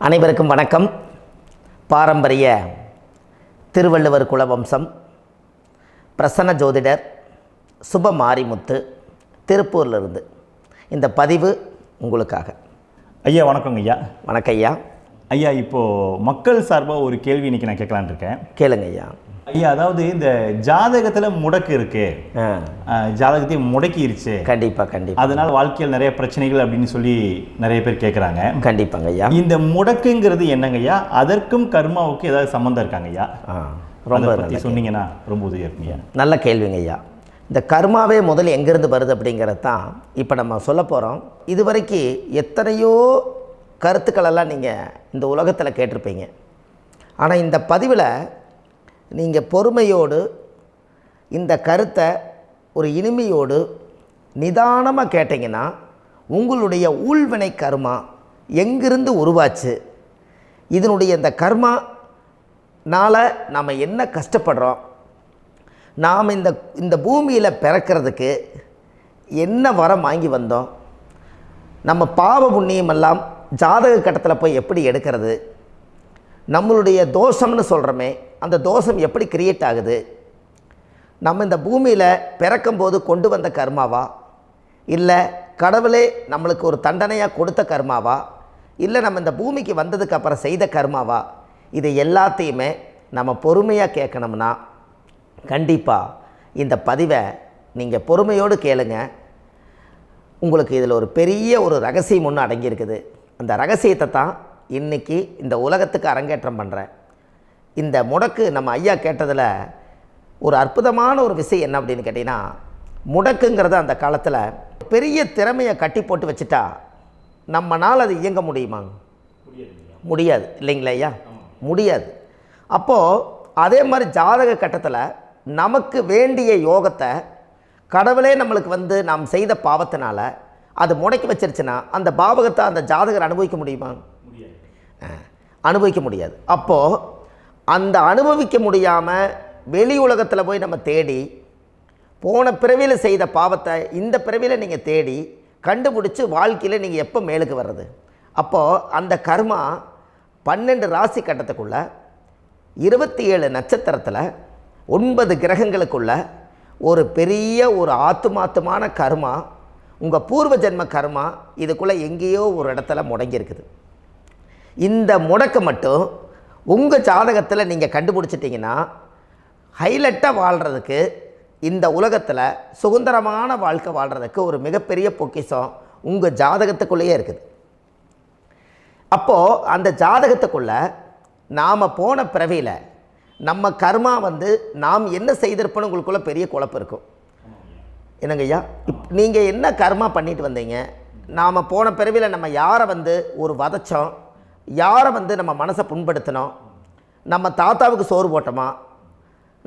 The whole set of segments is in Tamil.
அனைவருக்கும் வணக்கம். பாரம்பரிய திருவள்ளுவர் குலவம்சம் பிரசன்ன ஜோதிடர் சுப மாரிமுத்து திருப்பூரிலிருந்து இந்த பதிவு உங்களுக்காக. ஐயா வணக்கங்க ஐயா. வணக்கம் ஐயா. ஐயா இப்போது மக்கள் சார்பாக ஒரு கேள்வி இன்றைக்கி நான் கேட்கலான் இருக்கேன். கேளுங்க ஐயா. ஐயா, அதாவது இந்த ஜாதகத்தில் முடக்கு இருக்கு, ஜாதகத்தையும் முடக்கிருச்சு, கண்டிப்பாக அதனால் வாழ்க்கையில் நிறைய பிரச்சனைகள் அப்படின்னு சொல்லி நிறைய பேர் கேட்குறாங்க. கண்டிப்பாங்க ஐயா. இந்த முடக்குங்கிறது என்னங்க ஐயா? அதற்கும் கர்மாவுக்கு ஏதாவது சம்மந்தம் இருக்காங்க ஐயா? ரொம்ப பற்றி சொன்னீங்கன்னா ரொம்ப உதவியாக இருக்குங்க. நல்ல கேள்விங்க ஐயா. இந்த கர்மாவே முதல்ல எங்கேருந்து வருது அப்படிங்கிறது தான் இப்போ நம்ம சொல்ல போகிறோம். இதுவரைக்கும் எத்தனையோ கருத்துக்களெல்லாம் நீங்கள் இந்த உலகத்தில் கேட்டிருப்பீங்க. ஆனால் இந்த பதிவில் நீங்கள் பொறுமையோடு இந்த கருத்தை ஒரு இனிமையோடு நிதானமாக கேட்டிங்கன்னா உங்களுடைய ஊழ்வினை கர்மா எங்கிருந்து உருவாச்சு, இதனுடைய இந்த கர்மானால் நாம் என்ன கஷ்டப்படுறோம், நாம் இந்த பூமியில் பிறக்கிறதுக்கு என்ன வரம் வாங்கி வந்தோம், நம்ம பாவ புண்ணியமெல்லாம் ஜாதக கட்டத்தில் போய் எப்படி எடுக்கிறது, நம்மளுடைய தோஷம்னு சொல்கிறோமே அந்த தோஷம் எப்படி கிரியேட் ஆகுது, நம்ம இந்த பூமியில் பிறக்கும்போது கொண்டு வந்த கர்மாவா, இல்லை கடவுளே நம்மளுக்கு ஒரு தண்டனையாக கொடுத்த கர்மாவா, இல்லை நம்ம இந்த பூமிக்கு வந்ததுக்கு அப்புறம் செய்த கர்மாவா, இது எல்லாத்தையுமே நம்ம பொறுமையாக கேட்கணும்னா கண்டிப்பாக இந்த பதிவை நீங்கள் பொறுமையோடு கேளுங்க. உங்களுக்கு இதில் ஒரு பெரிய ஒரு ரகசியம் ஒன்று அடங்கியிருக்குது. அந்த ரகசியத்தை தான் இன்றைக்கி இந்த உலகத்துக்கு அரங்கேற்றம் பண்ணுறேன். இந்த முடக்கு நம்ம ஐயா கேட்டதில் ஒரு அற்புதமான ஒரு விஷயம் என்ன அப்படின்னு கேட்டிங்கன்னா, முடக்குங்கிறது அந்த காலத்தில் பெரிய திறமையை கட்டி போட்டு வச்சுட்டா நம்மனால் அது இயங்க முடியுமா? முடியாது இல்லைங்களா ஐயா? முடியாது. அப்போது அதே மாதிரி ஜாதக கட்டத்தில் நமக்கு வேண்டிய யோகத்தை கடவுளே நம்மளுக்கு நாம் செய்த பாவத்தினால அது முடக்கி வச்சிருச்சுன்னா அந்த பாவகத்தை அந்த ஜாதகர் அனுபவிக்க முடியுமா? அனுபவிக்க முடியாது. அப்போது அந்த அனுபவிக்க முடியாமல் வெளி உலகத்தில் போய் நம்ம தேடி போன பிறவியில் செய்த பாவத்தை இந்த பிறவியில் நீங்கள் தேடி கண்டுபிடிச்சி வாழ்க்கையில் நீங்கள் எப்போ மேலுக்கு வர்றது? அப்போது அந்த கர்மா 12 ராசி கட்டத்துக்குள்ள 27 நட்சத்திரத்தில் 9 கிரகங்களுக்குள்ள ஒரு பெரிய ஒரு ஆத்துமாத்துமான கர்மா, உங்கள் பூர்வ ஜென்ம கர்மா இதுக்குள்ளே எங்கேயோ ஒரு இடத்துல முடங்கியிருக்குது. இந்த முடக்க மட்டும் உங்கள் ஜாதகத்தில் நீங்கள் கண்டுபிடிச்சிட்டிங்கன்னா ஹைலைட்டாக வாழ்கிறதுக்கு, இந்த உலகத்தில் சுதந்திரமான வாழ்க்கை வாழ்கிறதுக்கு ஒரு மிகப்பெரிய பொக்கிஷம் உங்கள் ஜாதகத்துக்குள்ளேயே இருக்குது. அப்போது அந்த ஜாதகத்துக்குள்ளே நாம் போன பிறவியில் நம்ம கர்மா நாம் என்ன செய்திருப்போன்னு உங்களுக்குள்ளே பெரிய குழப்பம் இருக்கும். என்னங்க ஐயா, நீங்கள் என்ன கர்மா பண்ணிட்டு வந்தீங்க, நாம் போன பிறவியில் நம்ம யாரை ஒரு வதச்சோம், யாரை நம்ம மனசை புண்படுத்தினோம், நம்ம தாத்தாவுக்கு சோறு போட்டோமா,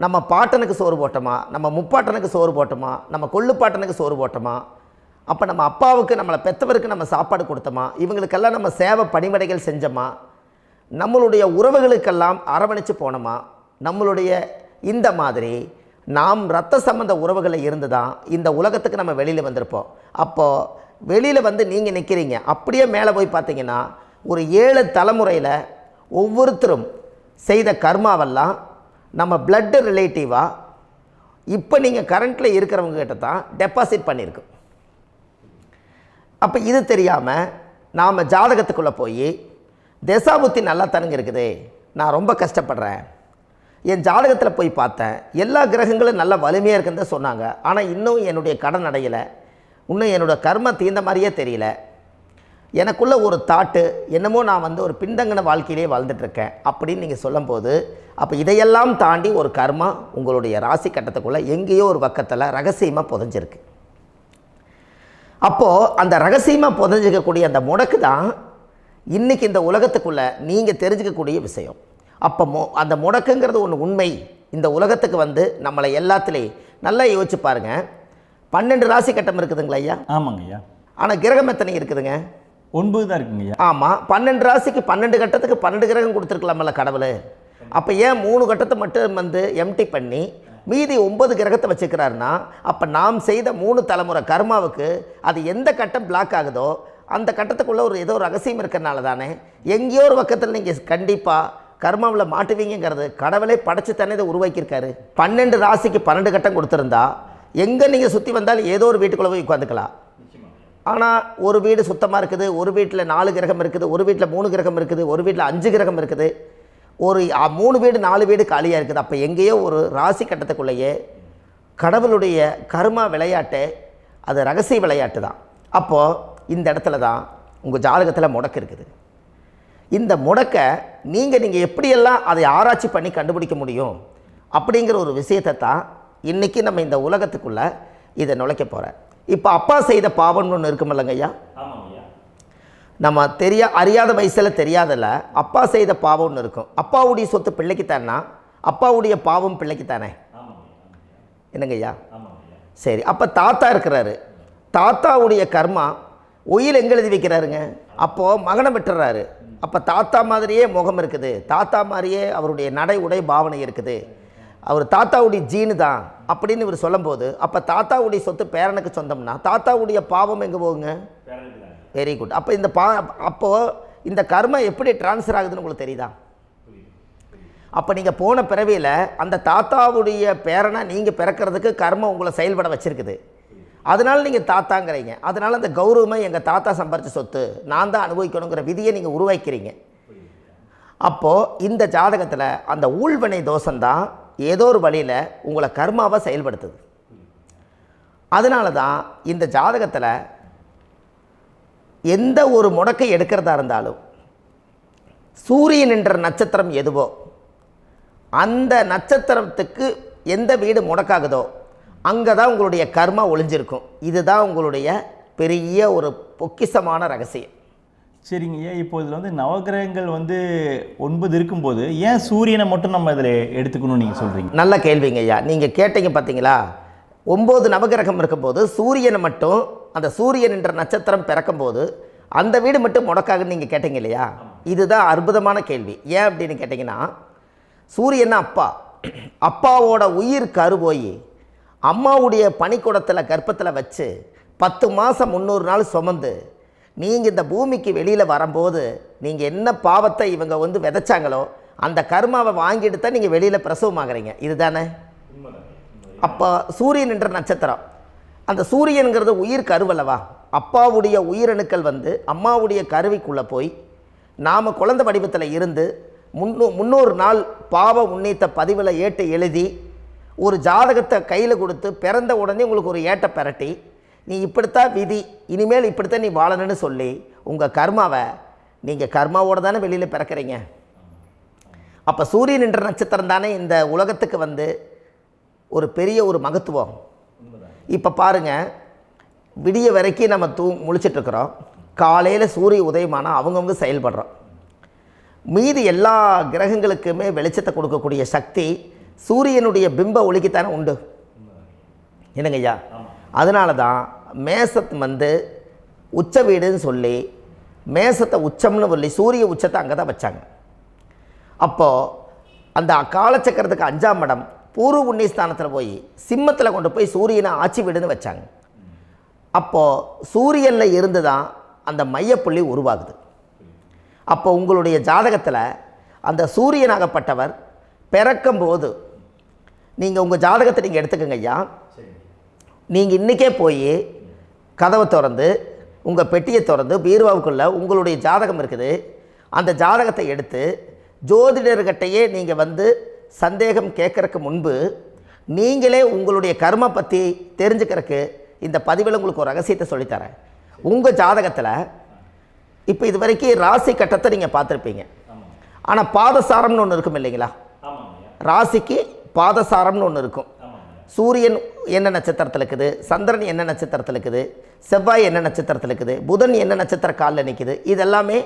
நம்ம பாட்டனுக்கு சோறு போட்டோமா, நம்ம முப்பாட்டனுக்கு சோறு போட்டோமா, நம்ம கொள்ளுப்பாட்டனுக்கு சோறு போட்டோமா, அப்போ நம்ம அப்பாவுக்கு நம்மளை பெற்றவருக்கு நம்ம சாப்பாடு கொடுத்தோமா, இவங்களுக்கெல்லாம் நம்ம சேவை பணிமடைகள் செஞ்சோமா, நம்மளுடைய உறவுகளுக்கெல்லாம் அரவணைச்சு போனோமா, நம்மளுடைய இந்த மாதிரி நாம் இரத்த சம்பந்த உறவுகளை இருந்து தான் இந்த உலகத்துக்கு நம்ம வெளியில் வந்திருப்போம். அப்போது வெளியில் நீங்கள் நிற்கிறீங்க, அப்படியே மேலே போய் பார்த்தீங்கன்னா ஒரு 7 தலைமுறையில் ஒவ்வொருத்தரும் செய்த கர்மாவெல்லாம் நம்ம பிளட்டு ரிலேட்டிவாக இப்போ நீங்கள் கரண்ட்டில் இருக்கிறவங்க கிட்ட தான் டெபாசிட் பண்ணியிருக்கோம். அப்போ இது தெரியாமல் நாம் ஜாதகத்துக்குள்ளே போய் தசாபுத்தி நல்லா தனுங்க இருக்குது, நான் ரொம்ப கஷ்டப்படுறேன், என் ஜாதகத்தில் போய் பார்த்தேன் எல்லா கிரகங்களும் நல்ல வலிமையாக இருக்குன்னு தான் சொன்னாங்க, ஆனால் இன்னும் என்னுடைய கடன் அடையலை, இன்னும் என்னோடய கர்ம தீர்ந்த மாதிரியே தெரியல, எனக்குள்ளே ஒரு தாட்டு என்னமோ நான் ஒரு பின்தங்கின வாழ்க்கையிலே வாழ்ந்துட்டுருக்கேன் அப்படின்னு நீங்கள் சொல்லும்போது, அப்போ இதையெல்லாம் தாண்டி ஒரு கர்மா உங்களுடைய ராசி கட்டத்துக்குள்ளே எங்கேயோ ஒரு பக்கத்தில் ரகசியமாக புதைஞ்சிருக்கு. அப்போது அந்த ரகசியமாக புதைஞ்சிக்கக்கூடிய அந்த முடக்கு தான் இன்றைக்கி இந்த உலகத்துக்குள்ளே நீங்கள் தெரிஞ்சுக்கக்கூடிய விஷயம். அப்போ அந்த முடக்குங்கிறது ஒன்று உண்மை. இந்த உலகத்துக்கு நம்மளை எல்லாத்துலேயும் நல்லா யோசிச்சு பாருங்கள். 12 ராசி கட்டம் இருக்குதுங்களா ஐயா? ஆமாங்க ஐயா. ஆனால் கிரகம் எத்தனை இருக்குதுங்க? 9 தான் இருக்குங்க ஐயா. ஆமாம், 12 ராசிக்கு 12 கட்டத்துக்கு 12 கிரகம் கொடுத்துருக்கலாமல்ல கடவுள். அப்போ ஏன் 3 கட்டத்தை மட்டும் எம்டி பண்ணி மீதி 9 கிரகத்தை வச்சுக்கிறாருன்னா, அப்போ நாம் செய்த 3 தலைமுறை கர்மாவுக்கு அது எந்த கட்டம் பிளாக் ஆகுதோ அந்த கட்டத்துக்குள்ளே ஏதோ ஒரு ரகசியம் இருக்கிறனால தானே எங்கேயோ ஒரு பக்கத்தில் நீங்கள் கண்டிப்பாக கர்மாவில் மாட்டுவீங்கிறது கடவுளே படைச்சு தானே இதை உருவாக்கியிருக்காரு. 12 ராசிக்கு 12 கட்டம் கொடுத்துருந்தா எங்கே நீங்கள் சுற்றி வந்தாலும் ஏதோ ஒரு வீட்டுக்குள்ளே போய் உட்காந்துக்கலாம். ஆனால் ஒரு வீடு சுத்தமாக இருக்குது, ஒரு வீட்டில் 4 கிரகம் இருக்குது, ஒரு வீட்டில் 3 கிரகம் இருக்குது, ஒரு வீட்டில் 5 கிரகம் இருக்குது, ஒரு 3 வீடு 4 வீடு காலியாக இருக்குது. அப்போ எங்கேயோ ஒரு ராசி கட்டத்துக்குள்ளேயே கடவுளுடைய கர்மா விளையாட்டு, அது ரகசிய விளையாட்டு தான். அப்போது இந்த இடத்துல தான் உங்கள் ஜாதகத்தில் முடக்கு இருக்குது. இந்த முடக்கை நீங்கள் எப்படியெல்லாம் அதை ஆராய்ச்சி பண்ணி கண்டுபிடிக்க முடியும் அப்படிங்கிற ஒரு விஷயத்தை தான் இன்றைக்கி நம்ம இந்த உலகத்துக்குள்ளே இதை நுழைக்க போகிறேன். இப்போ அப்பா செய்த பாவம்னு ஒன்று இருக்குமில்லங்க ஐயா, நம்ம அறியாத வயசில் தெரியாதில்ல, அப்பா செய்த பாவம்னு இருக்கும். அப்பாவுடைய சொத்து பிள்ளைக்குத்தானா, அப்பாவுடைய பாவம் பிள்ளைக்குத்தானே, என்னங்க ஐயா? சரி, அப்போ தாத்தா இருக்கிறாரு, தாத்தாவுடைய கர்மா உயிர் எங்கே எழுதி வைக்கிறாருங்க? அப்போது மகனை விட்டுறாரு. அப்போ தாத்தா மாதிரியே முகம் இருக்குது, தாத்தா மாதிரியே அவருடைய நடை உடை பாவனை இருக்குது, அவர் தாத்தாவுடைய ஜீனு தான் அப்படின்னு இவர் சொல்லும்போது, அப்போ தாத்தாவுடைய சொத்து பேரனுக்கு சொந்தம்னா தாத்தாவுடைய பாவம் எங்கே போகுங்க? Very good. அப்போ அப்போது இந்த கர்மா எப்படி டிரான்ஸ்ஃபர் ஆகுதுன்னு உங்களுக்கு தெரியுதா? அப்போ நீங்கள் போன பிறவியில் அந்த தாத்தாவுடைய பேரனை நீங்கள் பிறக்கிறதுக்கு கர்மம் உங்களை செயல்பட வச்சுருக்குது. அதனால் நீங்கள் தாத்தாங்கிறீங்க. அதனால் அந்த கௌரவமாக எங்கள் தாத்தா சம்பாரித்த சொத்து நான் தான் அனுபவிக்கணுங்கிற விதியை நீங்கள் உருவாக்கிறீங்க. அப்போது இந்த ஜாதகத்தில் அந்த ஊழ்வினை தோஷந்தான் ஏதோ ஒரு வழியில் உங்களை கர்மாவை செயல்படுத்துது. அதனால தான் இந்த ஜாதகத்தில் எந்த ஒரு முடக்கை எடுக்கிறதா இருந்தாலும் சூரியன் என்ற நட்சத்திரம் எதுவோ அந்த நட்சத்திரத்துக்கு எந்த வீடு முடக்காகுதோ அங்கே தான் உங்களுடைய கர்மா ஒளிஞ்சிருக்கும். இதுதான் உங்களுடைய பெரிய ஒரு பொக்கிஷமான ரகசியம். சரிங்க ஐயா, இப்போ இதில் நவகிரகங்கள் 9 இருக்கும்போது ஏன் சூரியனை மட்டும் நம்ம இதில் எடுத்துக்கணும்னு நீங்கள் சொல்கிறீங்க? நல்ல கேள்விங்க ஐயா. நீங்கள் கேட்டீங்க பார்த்தீங்களா, 9 நவகிரகம் இருக்கும்போது சூரியனை மட்டும், அந்த சூரியன் என்ற நட்சத்திரம் பிறக்கும்போது அந்த வீடு மட்டும் முடக்காகுன்னு நீங்கள் கேட்டீங்க இல்லையா? இதுதான் அற்புதமான கேள்வி. ஏன் அப்படின்னு கேட்டிங்கன்னா, சூரியன் அப்பாவோட உயிர் கரு போய் அம்மாவுடைய பனிக்கூடத்தில் கர்ப்பத்தில் வச்சு 10 மாதம் 300 நாள் சுமந்து நீங்கள் இந்த பூமிக்கு வெளியில் வரும்போது நீங்கள் என்ன பாவத்தை இவங்க விதைச்சாங்களோ அந்த கர்மாவை வாங்கிட்டு தான் நீங்கள் வெளியில் பிரசவமாகறீங்க. இதுதானே? அப்போ சூரியன் என்ற நட்சத்திரம், அந்த சூரியனுங்கிறது உயிர் கருவல்லவா, அப்பாவுடைய உயிரணுக்கள் அம்மாவுடைய கருவிக்குள்ளே போய் நாம் குழந்தை வடிவத்தில் இருந்து 300 நாள் பாவ உன்னித்த பதிவில் ஏட்டு எழுதி ஒரு ஜாதகத்தை கையில் கொடுத்து பிறந்த உடனே உங்களுக்கு ஒரு ஏட்டை பெரட்டி நீ இப்படித்தான் விதி, இனிமேல் இப்படித்தான் நீ வாழணும்னு சொல்லி உங்கள் கர்மாவை நீங்கள் கர்மாவோடு தானே வெளியில் பிறக்கிறீங்க. அப்போ சூரியன் என்ற நட்சத்திரம் தானே இந்த உலகத்துக்கு ஒரு பெரிய ஒரு மகத்துவம். இப்போ பாருங்கள், விடிய வரைக்கும் நம்ம முழிச்சிட்ருக்குறோம், காலையில் சூரிய உதயமானால் அவங்கவுங்க செயல்படுறோம். மீதி எல்லா கிரகங்களுக்குமே வெளிச்சத்தை கொடுக்கக்கூடிய சக்தி சூரியனுடைய பிம்ப ஒளிக்குத்தானே உண்டு, என்னங்க ஐயா? அதனால தான் மேசத்து உச்ச வீடுன்னு சொல்லி மேசத்தை உச்சம்னு சொல்லி சூரிய உச்சத்தை அங்கே தான் வச்சாங்க. அப்போது அந்த காலச்சக்கரத்துக்கு 5ஆம் இடம் பூர்வ புண்ணியஸ்தானத்தில் போய் சிம்மத்தில் கொண்டு போய் சூரியனை ஆட்சி வீடுன்னு வச்சாங்க. அப்போது சூரியனில் இருந்து தான் அந்த மையப்புள்ளி உருவாகுது. அப்போ உங்களுடைய ஜாதகத்தில் அந்த சூரியனாகப்பட்டவர் பிறக்கும்போது நீங்கள் உங்கள் ஜாதகத்தை நீங்கள் எடுத்துக்கங்க ஐயா. நீங்கள் இன்றைக்கே போய் கதவை திறந்து உங்கள் பெட்டியை திறந்து பீர்வாவுக்குள்ளே உங்களுடைய ஜாதகம் இருக்குது, அந்த ஜாதகத்தை எடுத்து ஜோதிடர்கிட்டையே நீங்கள் சந்தேகம் கேட்குறக்கு முன்பு நீங்களே உங்களுடைய கர்ம பற்றி தெரிஞ்சுக்கிறதுக்கு இந்த பதிவில் உங்களுக்கு ஒரு ரகசியத்தை சொல்லித்தரேன். உங்கள் ஜாதகத்தில் இப்போ இது வரைக்கும் ராசி கட்டத்தை நீங்கள் பார்த்துருப்பீங்க, ஆனால் பாதசாரம்னு ஒன்று இருக்கும் இல்லைங்களா? ராசிக்கு பாதசாரம்னு ஒன்று இருக்கும். சூரியன் என்ன நட்சத்திரத்தில் இருக்குது, சந்திரன் என்ன நட்சத்திரத்தில் இருக்குது, செவ்வாய் என்ன நட்சத்திரத்தில் இருக்குது, புதன் என்ன நட்சத்திர காலில் நிற்குது, இதெல்லாமே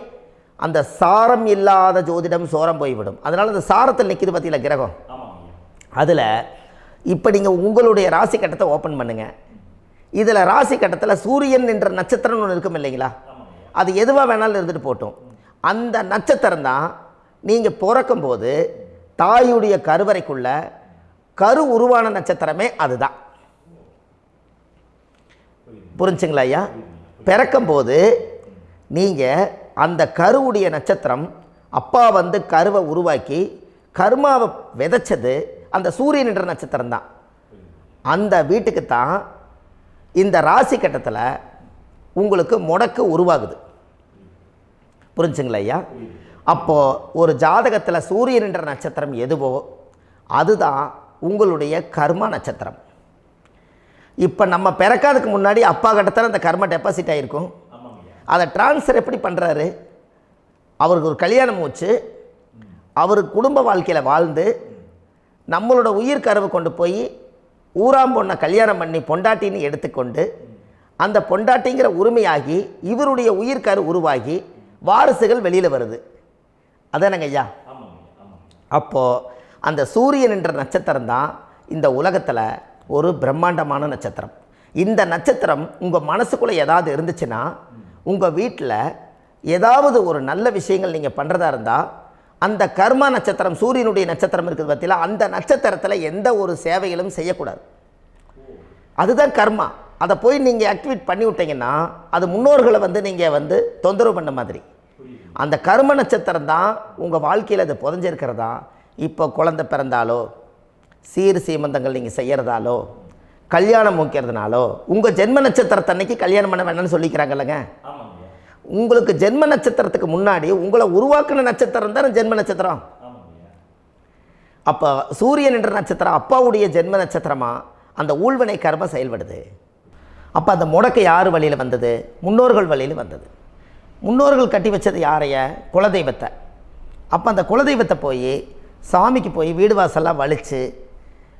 அந்த சாரம் இல்லாத ஜோதிடம் சோரம் போய்விடும். அதனால் அந்த சாரத்தில் நிற்கிது பார்த்தீங்களா கிரகம், அதில் இப்போ நீங்கள் உங்களுடைய ராசி கட்டத்தை ஓப்பன் பண்ணுங்கள். இதில் ராசி கட்டத்தில் சூரியன் என்ற நட்சத்திரம்னு ஒன்று இருக்கும் இல்லைங்களா? அது எதுவாக வேணாலும் இருந்துட்டு போட்டோம். அந்த நட்சத்திரம் தான் நீங்கள் பிறக்கும்போது தாயுடைய கருவறைக்குள்ள கரு உருவான நட்சத்திரமே அதுதான். புரிஞ்சுங்களா ஐயா? பிறக்கும்போது நீங்கள் அந்த கருவுடைய நட்சத்திரம் அப்பா வந்து கருவை உருவாக்கி கர்மாவை விதைச்சது அந்த சூரியன் என்ற நட்சத்திரம் தான். அந்த வீட்டுக்கு தான் இந்த ராசி கட்டத்தில் உங்களுக்கு முடக்கு உருவாகுது. புரிஞ்சுங்களா ஐயா? அப்போது ஒரு ஜாதகத்தில் சூரியன் என்ற நட்சத்திரம் எதுவோ அதுதான் உங்களுடைய கர்மா நட்சத்திரம். இப்போ நம்ம பிறக்காதுக்கு முன்னாடி அப்பா கட்டத்தில் அந்த கர்மா டெபாசிட் ஆகிருக்கும். அதை ட்ரான்ஸ்ஃபர் எப்படி பண்ணுறாரு? அவருக்கு ஒரு கல்யாணம் வச்சு அவர் குடும்ப வாழ்க்கையில் வாழ்ந்து நம்மளோட உயிர் கருவை கொண்டு போய் ஊராம் பொண்ணை கல்யாணம் பண்ணி பொண்டாட்டின்னு எடுத்துக்கொண்டு அந்த பொண்டாட்டிங்கிற உரிமையாகி இவருடைய உயிர் கரு உருவாகி வாரிசுகள் வெளியில் வருது. அதானங்க ஐயா? அப்போது அந்த சூரியன் என்ற நட்சத்திரம் தான் இந்த உலகத்தில் ஒரு பிரம்மாண்டமான நட்சத்திரம். இந்த நட்சத்திரம் உங்கள் மனசுக்குள்ளே ஏதாவது இருந்துச்சுன்னா உங்கள் வீட்டில் ஏதாவது ஒரு நல்ல விஷயங்கள் நீங்கள் பண்ணுறதா இருந்தால் அந்த கர்மா நட்சத்திரம் சூரியனுடைய நட்சத்திரம் இருக்குது பார்த்தீங்களா, அந்த நட்சத்திரத்தில் எந்த ஒரு சேவைகளும் செய்யக்கூடாது. அதுதான் கர்மா. அதை போய் நீங்கள் ஆக்டிவேட் பண்ணி விட்டீங்கன்னா அது முன்னோர்களை வந்து நீங்கள் வந்து தொந்தரவு பண்ண மாதிரி. அந்த கர்ம நட்சத்திரம் தான் உங்கள் வாழ்க்கையில் அது புதஞ்சிருக்கிறதா. இப்போ குழந்தை பிறந்தாலோ சீர் சீமந்தங்கள் நீங்கள் செய்கிறதாலோ கல்யாணம் முக்கிறதுனாலோ உங்கள் ஜென்ம நட்சத்திரத்தன்னைக்கு கல்யாணம் பண்ண வேண்டாம்னு சொல்லிக்கிறாங்கல்லங்க. உங்களுக்கு ஜென்ம நட்சத்திரத்துக்கு முன்னாடி உங்களை உருவாக்குன நட்சத்திரம் தான் ஜென்ம நட்சத்திரம். அப்போ சூரியன் என்ற நட்சத்திரம் அப்பாவுடைய ஜென்ம நட்சத்திரமாக அந்த ஊழ்வினை கர்மம் செயல்படுது. அப்போ அந்த முடக்கு யார் வழியில் வந்தது? முன்னோர்கள் வழியில் வந்தது. முன்னோர்கள் கட்டி வச்சது யாரைய? குலதெய்வத்தை. அப்போ அந்த குலதெய்வத்தை போய் சாமிக்கு போய் வீடு வாசல்லாம் வலித்து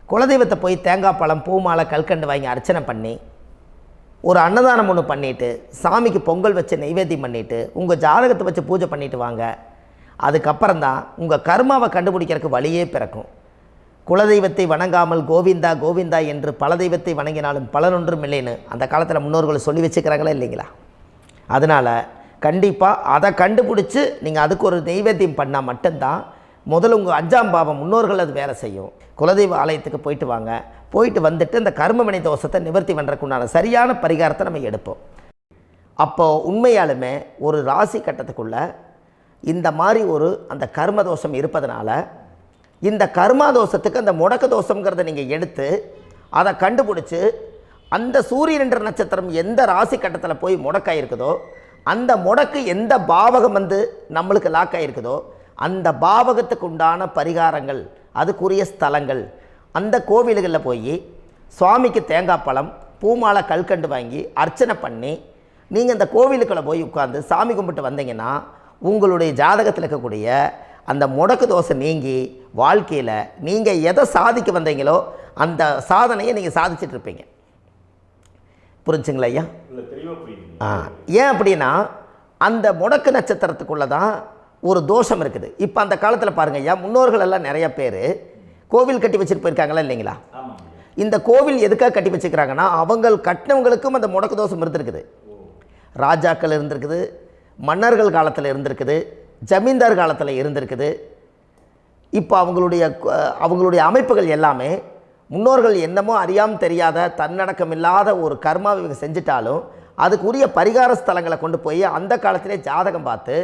குலதெய்வத்தை போய் தேங்காய் பழம் பூ மாலை கல்கண்டு வாங்கி அர்ச்சனை பண்ணி ஒரு அன்னதானம் ஒன்று பண்ணிவிட்டு சாமிக்கு பொங்கல் வச்சு நைவேத்தியம் பண்ணிவிட்டு உங்கள் ஜாதகத்தை வச்சு பூஜை பண்ணிவிட்டு வாங்க. அதுக்கப்புறம் தான் உங்கள் கர்மாவை கண்டுபிடிக்கிறதுக்கு வழியே பிறக்கும். குலதெய்வத்தை வணங்காமல் கோவிந்தா கோவிந்தா என்று பல தெய்வத்தை வணங்கினாலும் பலனொன்றும் இல்லைன்னு அந்த காலத்தில் முன்னோர்கள் சொல்லி வச்சுக்கிறாங்களா இல்லைங்களா? அதனால் கண்டிப்பாக அதை கண்டுபிடிச்சி நீங்கள் அதுக்கு ஒரு நைவேத்தியம் பண்ணால் மட்டும்தான் முதல்ல உங்கள் 5ஆம் பாவம் முன்னோர்கள் அது வேலை செய்யும். குலதெய்வ ஆலயத்துக்கு போயிட்டு வாங்க. போயிட்டு வந்துட்டு இந்த கர்மவினை தோஷத்தை நிவர்த்தி பண்ணுறதுக்குண்டான சரியான பரிகாரத்தை நம்ம எடுப்போம். அப்போது உண்மையாலுமே ஒரு ராசி கட்டத்துக்குள்ளே இந்த மாதிரி ஒரு அந்த கர்ம தோஷம் இருப்பதனால இந்த கர்மா தோஷத்துக்கு அந்த முடக்க தோஷங்கிறத நீங்கள் எடுத்து அதை கண்டுபிடிச்சி அந்த சூரியன் என்ற நட்சத்திரம் எந்த ராசி கட்டத்தில் போய் முடக்காயிருக்குதோ அந்த முடக்கு எந்த பாவகம் வந்து நம்மளுக்கு லாக் ஆகிருக்குதோ அந்த பாவகத்துக்கு உண்டான பரிகாரங்கள் அதுக்குரிய ஸ்தலங்கள் அந்த கோவில்களில் போய் சுவாமிக்கு தேங்காய் பழம் பூமாலை கல்கண்டு வாங்கி அர்ச்சனை பண்ணி நீங்கள் அந்த கோவிலுக்குள்ளே போய் உட்காந்து சாமி கும்பிட்டு வந்தீங்கன்னா உங்களுடைய ஜாதகத்தில் இருக்கக்கூடிய அந்த முடக்கு தோசை நீங்கி வாழ்க்கையில் நீங்கள் எதை சாதிக்க வந்தீங்களோ அந்த சாதனையை நீங்கள் சாதிச்சிட்ருப்பீங்க. புரிஞ்சுங்களா ஐயா? ஏன் அப்படின்னா அந்த முடக்கு நட்சத்திரத்துக்குள்ளே தான் ஒரு தோஷம் இருக்குது. இப்போ அந்த காலத்தில் பாருங்கள் ஐயா, முன்னோர்கள் எல்லாம் நிறைய பேர் கோவில் கட்டி வச்சுட்டு போயிருக்காங்களா இல்லைங்களா? இந்த கோவில் எதுக்காக கட்டி வச்சுக்கிறாங்கன்னா அவங்க கட்டினவங்களுக்கும் அந்த முடக்கு தோஷம் இருந்திருக்குது. ராஜாக்கள் இருந்திருக்குது, மன்னர்கள் காலத்தில் இருந்திருக்குது, ஜமீன்தார் காலத்தில் இருந்திருக்குது. இப்போ அவங்களுடைய அமைப்புகள் எல்லாமே முன்னோர்கள் என்னமோ அறியாமல் தெரியாத தன்னடக்கம் இல்லாத ஒரு கர்மாவை இவங்க செஞ்சிட்டாலும் அதுக்குரிய பரிகார ஸ்தலங்களை கொண்டு போய் அந்த காலத்திலே ஜாதகம் பார்த்து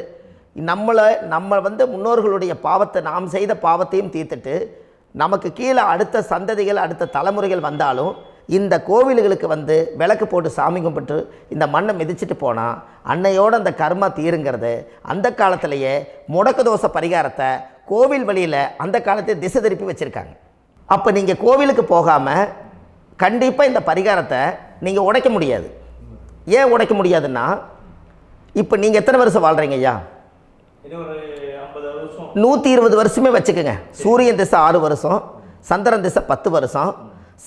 நம்ம வந்து முன்னோர்களுடைய பாவத்தை நாம் செய்த பாவத்தையும் தீர்த்துட்டு நமக்கு கீழே அடுத்த சந்ததிகள் அடுத்த தலைமுறைகள் வந்தாலும் இந்த கோவில்களுக்கு வந்து விளக்கு போட்டு சாமி கும்பிட்டு இந்த மண்ணை மிதிச்சுட்டு போனால் அன்னையோடு அந்த கர்மா தீருங்கிறது அந்த காலத்திலேயே முடக்க தோஷ பரிகாரத்தை கோவில் வழியில் அந்த காலத்தை திசை திருப்பி வச்சுருக்காங்க. அப்போ நீங்கள் கோவிலுக்கு போகாமல் கண்டிப்பாக இந்த பரிகாரத்தை நீங்கள் உடைக்க முடியாது. ஏன் உடைக்க முடியாதுன்னா இப்போ நீங்கள் எத்தனை வருஷம் வாழ்கிறீங்க ஐயா? 120 வருஷமே வச்சுக்கோங்க. சூரியன் திசை 6 வருஷம், சந்திரன் திசை 10 வருஷம்,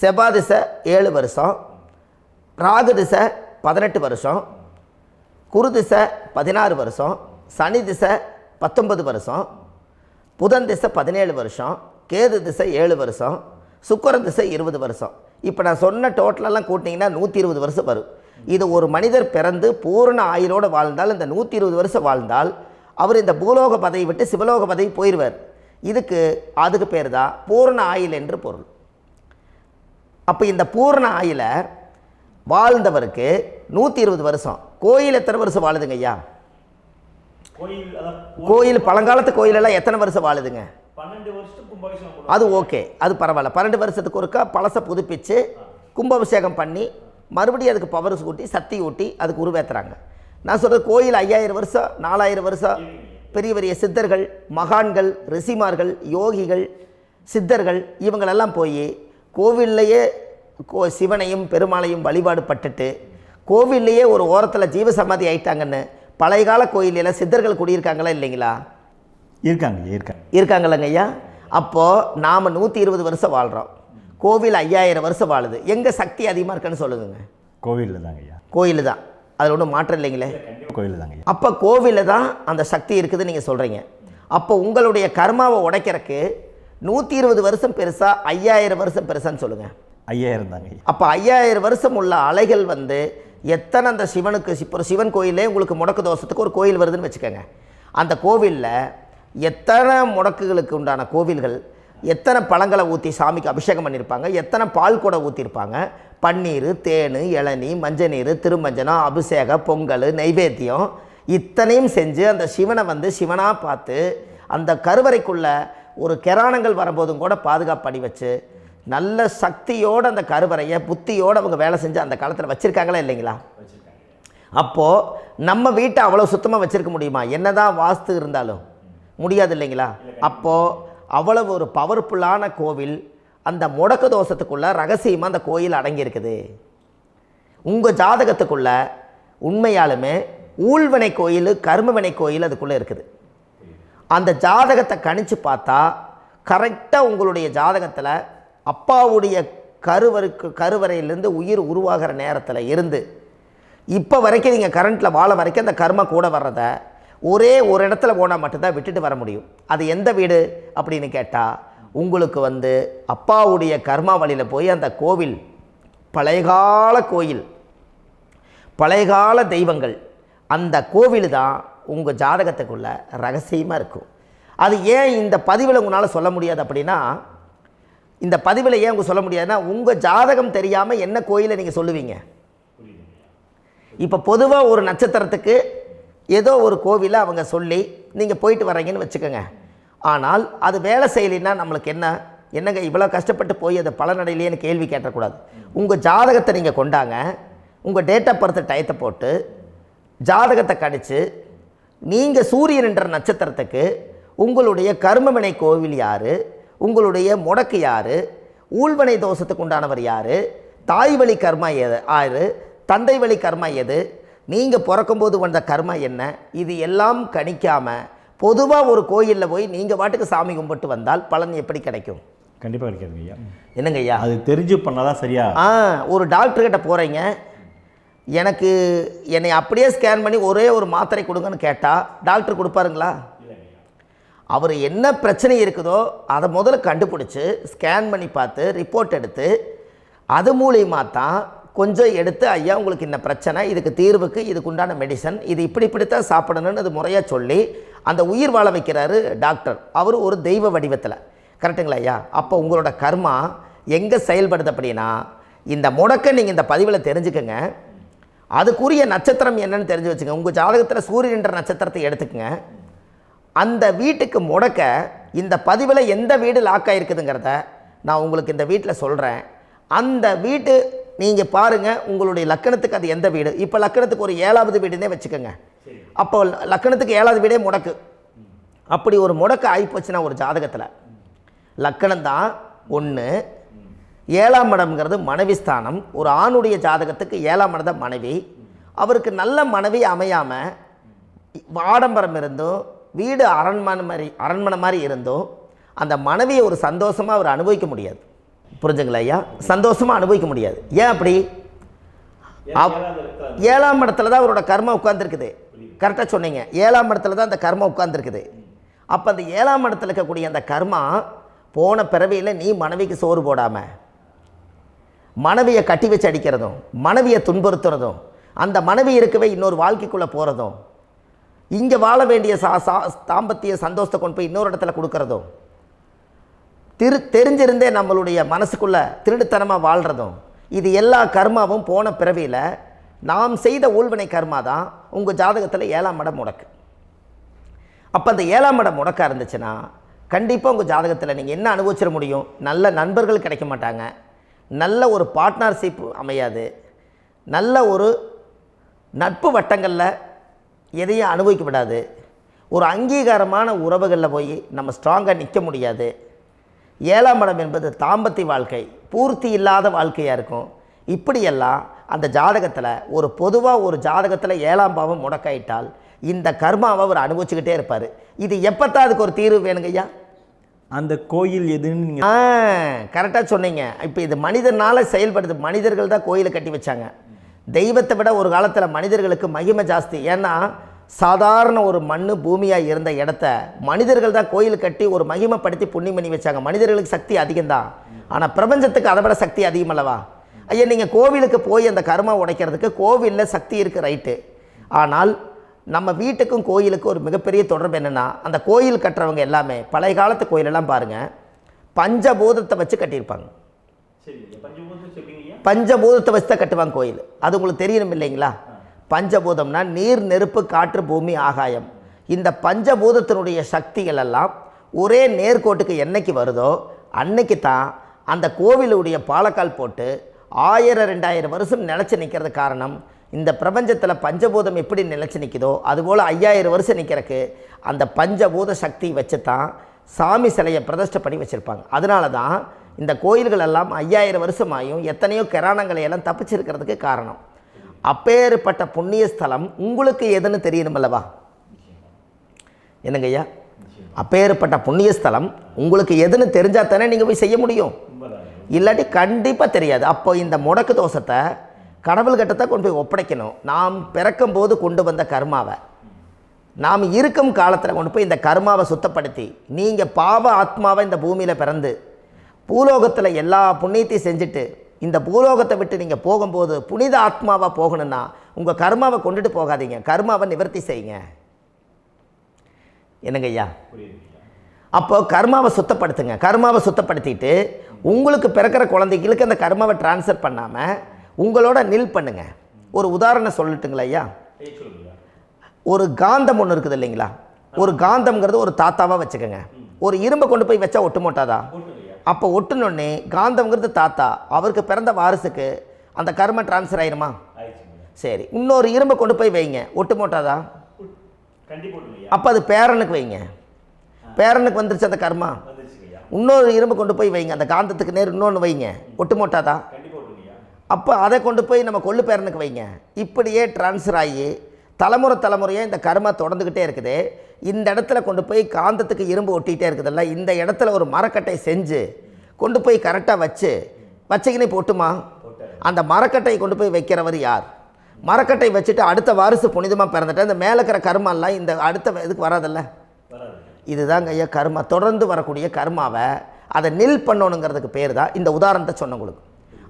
செவ்வாய் திசை 7 வருஷம், ராகு திசை 18 வருஷம், குரு திசை 16 வருஷம், சனி திசை 19 வருஷம், புதன் திசை 17 வருஷம், கேது திசை 7 வருஷம், சுக்கிரன் திசை 20 வருஷம். இப்போ நான் சொன்ன டோட்டலெல்லாம் கூட்டிங்கன்னா 120 வருஷம் வரும். இது ஒரு மனிதர் பிறந்து பூரண ஆயுளோடு வாழ்ந்தால் இந்த 120 வருஷம் வாழ்ந்தால் அவர் இந்த பூலோக பதவி விட்டு சிவலோக பதவி போயிடுவார். அதுக்கு பேர் தான் பூரண ஆயுள் என்று பொருள். அப்போ இந்த பூரண ஆயுளை வாழ்ந்தவருக்கு 120 வருஷம். கோயில் எத்தனை வருஷம் வாழுதுங்க ஐயா? கோயில் பழங்காலத்து கோயிலெல்லாம் எத்தனை வருஷம் வாழுதுங்க? 12 வருஷத்துக்கு கும்பாபிஷேகம். அது ஓகே, அது பரவாயில்ல. 12 வருஷத்துக்கு ஒருக்கா பழசை புதுப்பிச்சு கும்பாபிஷேகம் பண்ணி மறுபடியும் அதுக்கு பவர் ஊட்டி சக்தி ஊட்டி அதுக்கு உருவேற்றுறாங்க. நான் சொல்கிறது கோயில் 5000 வருஷம் 4000 வருஷம் பெரிய பெரிய சித்தர்கள், மகான்கள், ரிஷிமார்கள், யோகிகள், சித்தர்கள் இவங்களெல்லாம் போய் கோவில்லையே சிவனையும் பெருமாளையும் வழிபாடு பட்டுட்டு கோவில்லையே ஒரு ஓரத்தில் ஜீவசமாதி ஆயிட்டாங்கன்னு பழைய கால கோயிலில் சித்தர்கள் குடியிருக்காங்களா இல்லைங்களா? இருக்காங்கல்லங்க ஐயா. அப்போது நாம் 120 வருஷம் வாழ்கிறோம், கோவில் 5000 வருஷம் வாழுது. எங்கே சக்தி அதிகமாக இருக்குன்னு சொல்லுங்க? கோவிலில் தாங்க ஐயா. கோயில் தான், அதில் ஒன்றும் மாற்றம் இல்லைங்களே. கோயில் தாங்க. அப்போ கோவிலில் தான் அந்த சக்தி இருக்குதுன்னு நீங்கள் சொல்கிறீங்க. அப்போ உங்களுடைய கர்மாவை உடைக்கிறதுக்கு 120 வருஷம் பெருசா 5000 வருஷம் பெருசான்னு சொல்லுங்கள்? 5000 தாங்க. அப்போ 5000 வருஷம் உள்ள அலைகள் எத்தனை அந்த சிவனுக்கு இப்போ சிவன் கோயிலே உங்களுக்கு முடக்கு தோஷத்துக்கு ஒரு கோயில் வருதுன்னு வச்சுக்கோங்க. அந்த கோவிலில் எத்தனை முடக்குகளுக்கு உண்டான கோவில்கள், எத்தனை பழங்களை ஊற்றி சாமிக்கு அபிஷேகம் பண்ணியிருப்பாங்க, எத்தனை பால் கூட ஊற்றிருப்பாங்க, பன்னீர், தேன், இளநீ, மஞ்சள் நீர், திருமஞ்சனம், அபிஷேகம், பொங்கல், நைவேத்தியம் இத்தனையும் செஞ்சு அந்த சிவனை சிவனாக பார்த்து அந்த கருவறைக்குள்ள ஒரு கிராணங்கள் வரும்போதும் கூட பாதுகாப்பு பண்ணி வச்சு நல்ல சக்தியோடு அந்த கருவறையை புத்தியோடு அவங்க வேலை செஞ்சு அந்த காலத்தில் வச்சுருக்காங்களா இல்லைங்களா? அப்போது நம்ம வீட்டை அவ்வளோ சுத்தமாக வச்சுருக்க முடியுமா? என்னதான் வாஸ்து இருந்தாலும் முடியாது இல்லைங்களா? அப்போது அவ்வளவு ஒரு பவர்ஃபுல்லான கோவில் அந்த முடக்கு தோஷத்துக்குள்ளே ரகசியமாக அந்த கோயில் அடங்கியிருக்குது. உங்கள் ஜாதகத்துக்குள்ளே உண்மையாலுமே ஊழ்வினை கோயில், கர்மவினை கோயில் அதுக்குள்ளே இருக்குது. அந்த ஜாதகத்தை கணிச்சு பார்த்தா கரெக்டாக உங்களுடைய ஜாதகத்தில் அப்பாவுடைய கருவறையிலேருந்து உயிர் உருவாகிற நேரத்தில் இருந்து இப்போ வரைக்கும் நீங்கள் கரண்ட்டில் வாழ வரைக்கும் அந்த கர்ம கூட வர்றதை ஒரே ஒரு இடத்துல போனால் மட்டும்தான் விட்டுட்டு வர முடியும். அது எந்த வீடு அப்படின்னு கேட்டால் உங்களுக்கு அப்பாவுடைய கர்மா வழியில் போய் அந்த கோவில் பழையகால கோயில், பழையகால தெய்வங்கள், அந்த கோவில் தான் உங்கள் ஜாதகத்துக்குள்ள ரகசியமாக இருக்கும். அது ஏன் இந்த பதிவில் உங்களால் சொல்ல முடியாது அப்படின்னா, இந்த பதிவில் ஏன் உங்க சொல்ல முடியாதுன்னா உங்கள் ஜாதகம் தெரியாமல் என்ன கோயிலை நீங்கள் சொல்லுவீங்க? இப்போ பொதுவாக ஒரு நட்சத்திரத்துக்கு ஏதோ ஒரு கோவிலை அவங்க சொல்லி நீங்கள் போயிட்டு வர்றீங்கன்னு வச்சுக்கோங்க. ஆனால் அது வேலை செய்யலைன்னா நம்மளுக்கு என்னங்க இவ்வளோ கஷ்டப்பட்டு போய் அதை பலனடையிலேன்னு கேள்வி கேட்டக்கூடாது. உங்கள் ஜாதகத்தை நீங்கள் கொண்டாங்க, உங்கள் டேட் ஆஃப் பர்த் டயத்தை போட்டு ஜாதகத்தை கணிச்சு நீங்கள் சூரியன் என்ற நட்சத்திரத்துக்கு உங்களுடைய கர்மவினை கோவில் யார், உங்களுடைய முடக்கு யார், ஊழ்வனை தோஷத்துக்கு உண்டானவர் யார், தாய் வழி கர்மா யார், தந்தை வழி கர்மா எது, நீங்கள் பிறக்கும்போது வந்த கர்மா என்ன, இது எல்லாம் கணிக்காமல் பொதுவாக ஒரு கோயிலில் போய் நீங்கள் பாட்டுக்கு சாமி கும்பிட்டு வந்தால் பலன் எப்படி கிடைக்கும்? கண்டிப்பாக கிடைக்காதுங்க ஐயா. என்னங்க ஐயா? அது தெரிஞ்சு பண்ணாதான் சரியா? ஒரு டாக்டர்கிட்ட போகிறீங்க, என்னை அப்படியே ஸ்கேன் பண்ணி ஒரே ஒரு மாத்திரை கொடுங்கன்னு கேட்டால் டாக்டர் கொடுப்பாருங்களா? அவர் என்ன பிரச்சனை இருக்குதோ அதை முதல்ல கண்டுபிடிச்சி ஸ்கேன் பண்ணி பார்த்து ரிப்போர்ட் எடுத்து அது மூலியமாக தான் கொஞ்சம் எடுத்து ஐயா உங்களுக்கு இந்த பிரச்சனை, இதுக்கு தீர்வுக்கு இதுக்குண்டான மெடிசன், இது இப்படித்தான் சாப்பிடணும்னு அது முறையாக சொல்லி அந்த உயிர் வாழ வைக்கிறாரு டாக்டர். அவர் ஒரு தெய்வ வடிவத்தில். கரெக்டுங்களா ஐயா? அப்போ உங்களோட கர்மா எங்கே செயல்படுது அப்படின்னா, இந்த முடக்க நீங்கள் இந்த பதிவில் தெரிஞ்சுக்கங்க. அதுக்குரிய நட்சத்திரம் என்னன்னு தெரிஞ்சு வச்சுங்க. உங்கள் ஜாதகத்தில் சூரியன் என்ற நட்சத்திரத்தை எடுத்துக்கங்க. அந்த வீட்டுக்கு முடக்க இந்த பதிவில் எந்த வீடு லாக் ஆகிருக்குதுங்கிறத நான் உங்களுக்கு இந்த வீட்டில் சொல்கிறேன். அந்த வீட்டு நீங்கள் பாருங்கள், உங்களுடைய லக்கணத்துக்கு அது எந்த வீடு. இப்போ லக்கணத்துக்கு ஒரு 7வது வீடுன்னே வச்சுக்கோங்க. அப்போ லக்கணத்துக்கு 7வது வீடே முடக்கு. அப்படி ஒரு முடக்கு ஆகிப்போச்சுன்னா ஒரு ஜாதகத்தில் லக்கணம் தான் 1, 7ஆம் இடம்ங்கிறது மனைவி ஸ்தானம். ஒரு ஆணுடைய ஜாதகத்துக்கு 7ஆம் இடம் தான் மனைவி. அவருக்கு நல்ல மனைவி அமையாமல் ஆடம்பரம் இருந்தும் வீடு அரண்மனை மாதிரி இருந்தும் அந்த மனைவியை ஒரு சந்தோஷமாக அவர் அனுபவிக்க முடியாது. புரிஞ்சுங்களா ஐயா? சந்தோஷமாக அனுபவிக்க முடியாது. ஏன் அப்படி? 7ஆம் இடத்துல தான் அவரோட கர்மா உட்கார்ந்துருக்குது. கரெக்டாக சொன்னீங்க. 7ஆம் இடத்துல தான் அந்த கர்மா உட்கார்ந்துருக்குது. அப்போ அந்த 7ஆம் இடத்துல இருக்கக்கூடிய அந்த கர்மா போன பிறவியில் நீ மனைவிக்கு சோறு போடாமல் மனைவியை கட்டி வச்சு அடிக்கிறதும், மனைவியை துன்புறுத்துறதும், அந்த மனைவி இருக்கவே இன்னொரு வாழ்க்கைக்குள்ளே போகிறதும், இங்கே வாழ வேண்டிய தாம்பத்திய சந்தோஷத்தை கொண்டு போய் இன்னொரு இடத்துல கொடுக்கறதும், தெரிஞ்சிருந்தே நம்மளுடைய மனசுக்குள்ளே திருடுத்தனமாக வாழ்கிறதும், இது எல்லா கர்மாவும் போன பிறவியில் நாம் செய்த ஊழ்வினை கர்மா தான் உங்கள் ஜாதகத்தில் 7ஆம் இடம் முடக்கு. அப்போ அந்த 7ஆம் இடம் முடக்கா இருந்துச்சுன்னா கண்டிப்பாக உங்கள் ஜாதகத்தில் நீங்கள் என்ன அனுபவிச்சிட முடியும்? நல்ல நண்பர்கள் கிடைக்க மாட்டாங்க, நல்ல ஒரு பார்ட்னர்ஷிப் அமையாது, நல்ல ஒரு நட்பு வட்டங்களில் எதையும் அனுபவிக்க விடாது, ஒரு அங்கீகாரமான உறவுகளில் போய் நம்ம ஸ்ட்ராங்காக நிற்க முடியாது. 7ஆம் இடம் என்பது தாம்பத்திய வாழ்க்கை, பூர்த்தி இல்லாத வாழ்க்கையாக இருக்கும். இப்படியெல்லாம் அந்த ஜாதகத்தில் ஒரு பொதுவாக ஒரு ஜாதகத்தில் 7ஆம் பாவம் முடக்காயிட்டால் இந்த கர்மாவை அவர் அனுபவிச்சுக்கிட்டே இருப்பார். இது எப்போத்தான் அதுக்கு ஒரு தீர்வு வேணுங்கய்யா? அந்த கோயில் எதுன்னு நீங்கள் கரெக்டாக சொன்னீங்க. இப்போ இது மனிதனால் செயல்படுது. மனிதர்கள் தான் கோயிலை கட்டி வச்சாங்க. தெய்வத்தை விட ஒரு காலத்தில் மனிதர்களுக்கு மகிமை ஜாஸ்தி. ஏன்னா சாதாரண ஒரு மண் பூமியாக இருந்த இடத்த மனிதர்கள் தான் கோயில் கட்டி ஒரு மகிமைப்படுத்தி புண்ணியம் பண்ணி வச்சாங்க. மனிதர்களுக்கு சக்தி அதிகம்தான், ஆனால் பிரபஞ்சத்துக்கு அதை விட சக்தி அதிகம் அல்லவா? ஐயா, நீங்கள் கோவிலுக்கு போய் அந்த கர்மா உடைக்கிறதுக்கு கோவிலில் சக்தி இருக்குது, ரைட்டு. ஆனால் நம்ம வீட்டுக்கும் கோயிலுக்கும் ஒரு மிகப்பெரிய தொடர்பு என்னென்னா, அந்த கோயில் கட்டுறவங்க எல்லாமே பழைய காலத்து கோயிலெல்லாம் பாருங்கள், பஞ்சபூதத்தை வச்சு கட்டியிருப்பாங்க. பஞ்சபூதத்தை வச்சு தான் கட்டுவாங்க கோயில். அது உங்களுக்கு தெரியணும் இல்லைங்களா? பஞ்சபூதம்னா நீர், நெருப்பு, காற்று, பூமி, ஆகாயம். இந்த பஞ்சபூதத்தினுடைய சக்திகள் எல்லாம் ஒரே நேர்கோட்டுக்கு என்னைக்கு வருதோ அன்னைக்கு தான் அந்த கோவிலுடைய பாலக்கால் போட்டு 1000-2000 வருஷம் நிலச்சி நிற்கிறது. காரணம், இந்த பிரபஞ்சத்தில் பஞ்சபூதம் எப்படி நிலச்சி நிற்குதோ அதுபோல் 5000 வருஷம் நிற்கிறதுக்கு அந்த பஞ்சபூத சக்தி வச்சு தான் சாமி சிலையை பிரதிஷ்டை பண்ணி வச்சுருப்பாங்க. அதனால தான் இந்த கோயில்கள் எல்லாம் 5000 வருஷமாயும் எத்தனையோ கிராணங்களை எல்லாம் தப்பிச்சிருக்கிறதுக்கு காரணம். அப்பேற்பட்ட புண்ணிய ஸ்தலம் உங்களுக்கு எதுன்னு தெரியணும் அல்லவா? என்னங்க ஐயா? அப்பேற்பட்ட புண்ணிய ஸ்தலம் உங்களுக்கு எதுன்னு தெரிஞ்சால் தானே நீங்கள் போய் செய்ய முடியும், இல்லாட்டி கண்டிப்பாக தெரியாது. அப்போ இந்த முடக்கு தோஷத்தை கடவுள்கிட்ட கொண்டு போய் ஒப்படைக்கணும். நாம் பிறக்கும் போது கொண்டு வந்த கர்மாவை நாம் இருக்கும் காலத்தில் கொண்டு போய் இந்த கர்மாவை சுத்தப்படுத்தி, நீங்கள் பாவ ஆத்மாவை இந்த பூமியில் பிறந்து பூலோகத்தில் எல்லா புண்ணியத்தையும் செஞ்சுட்டு இந்த பூலோகத்தை விட்டு நீங்கள் போகும்போது புனித ஆத்மாவாக போகணுன்னா உங்கள் கர்மாவை கொண்டுட்டு போகாதீங்க, கர்மாவை நிவர்த்தி செய்யுங்க. என்னங்க ஐயா? அப்போ கர்மாவை சுத்தப்படுத்துங்க. கர்மாவை சுத்தப்படுத்திட்டு உங்களுக்கு பிறக்கிற குழந்தைகளுக்கு அந்த கர்மாவை டிரான்ஸ்ஃபர் பண்ணாமல் உங்களோட நில் பண்ணுங்க. ஒரு உதாரணம் சொல்லட்டுங்களா ஐயா? ஒரு காந்தம் ஒன்று இருக்குது இல்லைங்களா? ஒரு காந்தம்ங்கிறது ஒரு தாத்தாவாக வச்சுக்கோங்க. ஒரு இரும்பை கொண்டு போய் வச்சா ஒட்டு மோட்டாதா? அப்போ ஒட்டுனோடனே காந்தம்ங்கிறது தாத்தா, அவருக்கு பிறந்த வாரிசுக்கு அந்த கர்ம டிரான்ஸ்ஃபர் ஆயிருமா? சரி, இன்னொரு இரும்பை கொண்டு போய் வைங்க, ஒட்டு மோட்டாதா? அப்போ அது பேரனுக்கு வைங்க, பேரனுக்கு வந்துருச்சு அந்த கர்மா. இன்னொரு இரும்பை கொண்டு போய் வைங்க, அந்த காந்தத்துக்கு நேர் இன்னொன்று வைங்க, ஒட்டு மோட்டாதா? அப்போ அதை கொண்டு போய் நம்ம கொள்ளு பேரனுக்கு வைங்க. இப்படியே டிரான்ஸ்ஃபர் ஆகி தலைமுறையாக இந்த கர்மா தொடர்ந்துக்கிட்டே இருக்குது. இந்த இடத்துல கொண்டு போய் காந்தத்துக்கு இரும்பு ஒட்டிகிட்டே இருக்குதுல்ல, இந்த இடத்துல ஒரு மரக்கட்டை செஞ்சு கொண்டு போய் கரெக்டாக வச்சுக்கினே போட்டுமா? அந்த மரக்கட்டையை கொண்டு போய் வைக்கிறவர் யார்? மரக்கட்டை வச்சுட்டு அடுத்த வாரிசு புனிதமாக பிறந்துட்டு அந்த மேலே இருக்கிற கர்மாலாம் இந்த அடுத்த இதுக்கு வராதில்ல. இதுதாங்க ஐயா கர்மா. தொடர்ந்து வரக்கூடிய கர்மாவை அதை நில் பண்ணணுங்கிறதுக்கு பேர் தான் இந்த உதாரணத்தை சொன்னவங்களுக்கு.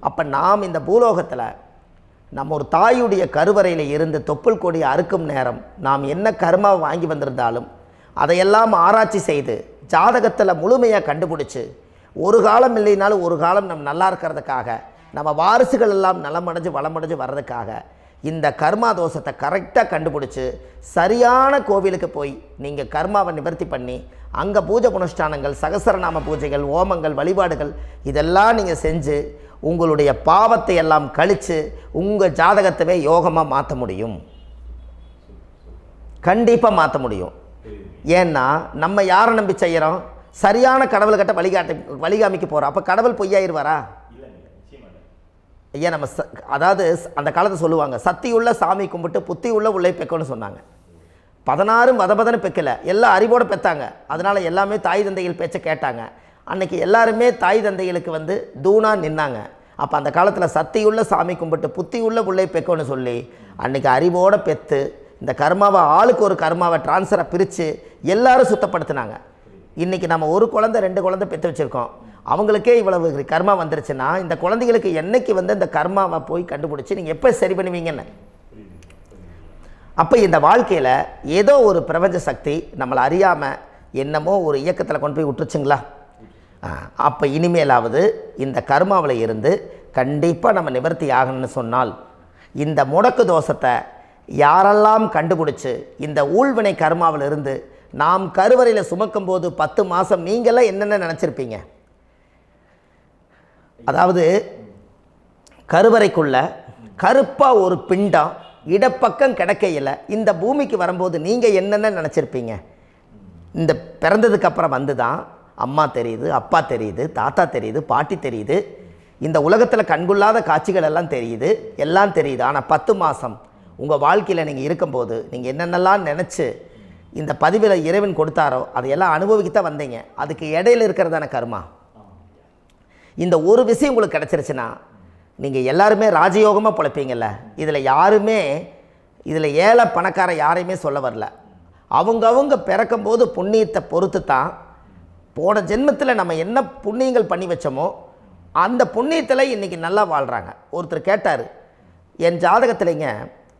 அப்போ நாம் இந்த பூலோகத்தில் நம்ம ஒரு தாயுடைய கருவறையில் இருந்து தொப்புள் கொடி அறுக்கும் நேரம் நாம் என்ன கர்மாவை வாங்கி வந்திருந்தாலும் அதையெல்லாம் ஆராய்ச்சி செய்து ஜாதகத்தில் முழுமையாக கண்டுபிடிச்சி ஒரு காலம் இல்லைனாலும் ஒரு காலம் நம்ம நல்லா இருக்கிறதுக்காக, நம்ம வாரிசுகள் எல்லாம் நலமடைஞ்சு வளமடைஞ்சு வர்றதுக்காக இந்த கர்மா தோஷத்தை கரெக்டாக கண்டுபிடிச்சி சரியான கோவிலுக்கு போய் நீங்கள் கர்மாவை நிவர்த்தி பண்ணி அங்கே பூஜை புனஸ்தானங்கள், சகசரநாம பூஜைகள், ஓமங்கள், வழிபாடுகள் இதெல்லாம் நீங்கள் செஞ்சு உங்களுடைய பாவத்தை எல்லாம் கழித்து உங்கள் ஜாதகத்தவே யோகமாக மாற்ற முடியும். கண்டிப்பாக மாற்ற முடியும். ஏன்னா நம்ம யாரை நம்பி செய்கிறோம்? சரியான கடவுள்கிட்ட வழிகாமிக்க போகிறோம். அப்போ கடவுள் பொய்யாயிருவாரா? ஐயா நம்ம அதாவது அந்த காலத்தை சொல்லுவாங்க, சத்தியுள்ள சாமி கும்பிட்டு புத்தி உள்ள உள்ளே பெக்கணும்னு சொன்னாங்க. 16 வதபதன்னு பெக்கலை, எல்லாம் அறிவோடு பெற்றாங்க. அதனால் எல்லாமே தாய் தந்தைகள் பேச்சை கேட்டாங்க. அன்றைக்கி எல்லாருமே தாய் தந்தைகளுக்கு தூணாக நின்னாங்க. அப்போ அந்த காலத்தில் சத்தியுள்ள சாமி கும்பிட்டு புத்தி உள்ள உள்ளே பெக்கணும்னு சொல்லி அன்றைக்கி அறிவோடு பெற்று இந்த கர்மாவை ஆளுக்கு ஒரு கர்மாவை டிரான்ஸ்ஃபரை பிரித்து எல்லாரும் சுத்தப்படுத்தினாங்க. இன்றைக்கி நம்ம ஒரு குழந்தை 2 குழந்தை பெற்று வச்சுருக்கோம். அவங்களுக்கே இவ்வளவு கர்மா வந்துருச்சுன்னா இந்த குழந்தைகளுக்கு என்னைக்கு இந்த கர்மாவை போய் கண்டுபிடிச்சி நீங்கள் எப்போ சரி பண்ணுவீங்கன்னு. அப்போ இந்த வாழ்க்கையில் ஏதோ ஒரு பிரபஞ்ச சக்தி நம்மளை அறியாமல் என்னமோ ஒரு இயக்கத்தில் கொண்டு போய் விட்டுருச்சுங்களா? அப்போ இனிமேலாவது இந்த கர்மாவில் இருந்து கண்டிப்பாக நம்ம நிவர்த்தி ஆகணும்னு சொன்னால் இந்த முடக்கு தோஷத்தை யாரெல்லாம் கண்டுபிடிச்சி இந்த ஊழ்வினை கர்மாவில் இருந்து நாம் கருவறையில் சுமக்கும் போது 10 மாதம் நீங்களாம் என்னென்ன நினச்சிருப்பீங்க? அதாவது கருவறைக்குள்ள கருப்பாக ஒரு பிண்டம் இடப்பக்கம் கிடக்கையில் இந்த பூமிக்கு வரும்போது நீங்கள் என்னென்ன நினச்சிருப்பீங்க? இந்த பிறந்ததுக்கு அப்புறம் வந்து தான் அம்மா தெரியுது, அப்பா தெரியுது, தாத்தா தெரியுது, பாட்டி தெரியுது, இந்த உலகத்தில் கண்கொள்ளாத காட்சிகள் எல்லாம் தெரியுது, எல்லாம் தெரியுது. ஆனால் 10 மாதம் உங்கள் வாழ்க்கையில் நீங்கள் இருக்கும்போது நீங்கள் என்னென்னலாம் நினச்சி இந்த பதிவில் இறைவன் கொடுத்தாரோ அதையெல்லாம் அனுபவிக்கத்தான் வந்தீங்க. அதுக்கு இடையில இருக்கிறதான கர்மா. இந்த ஒரு விஷயம் உங்களுக்கு கிடச்சிருச்சுன்னா நீங்கள் எல்லாருமே ராஜயோகமாக பிழைப்பீங்கள்ல. இதில் ஏழை பணக்கார யாரையுமே சொல்ல வரல. அவங்க பிறக்கும்போது புண்ணியத்தை பொறுத்து தான் போன ஜென்மத்தில் நம்ம என்ன புண்ணியங்கள் பண்ணி வச்சோமோ அந்த புண்ணியத்தில் இன்றைக்கி நல்லா வாழ்கிறாங்க. ஒருத்தர் கேட்டார், என் ஜாதகத்தில்ங்க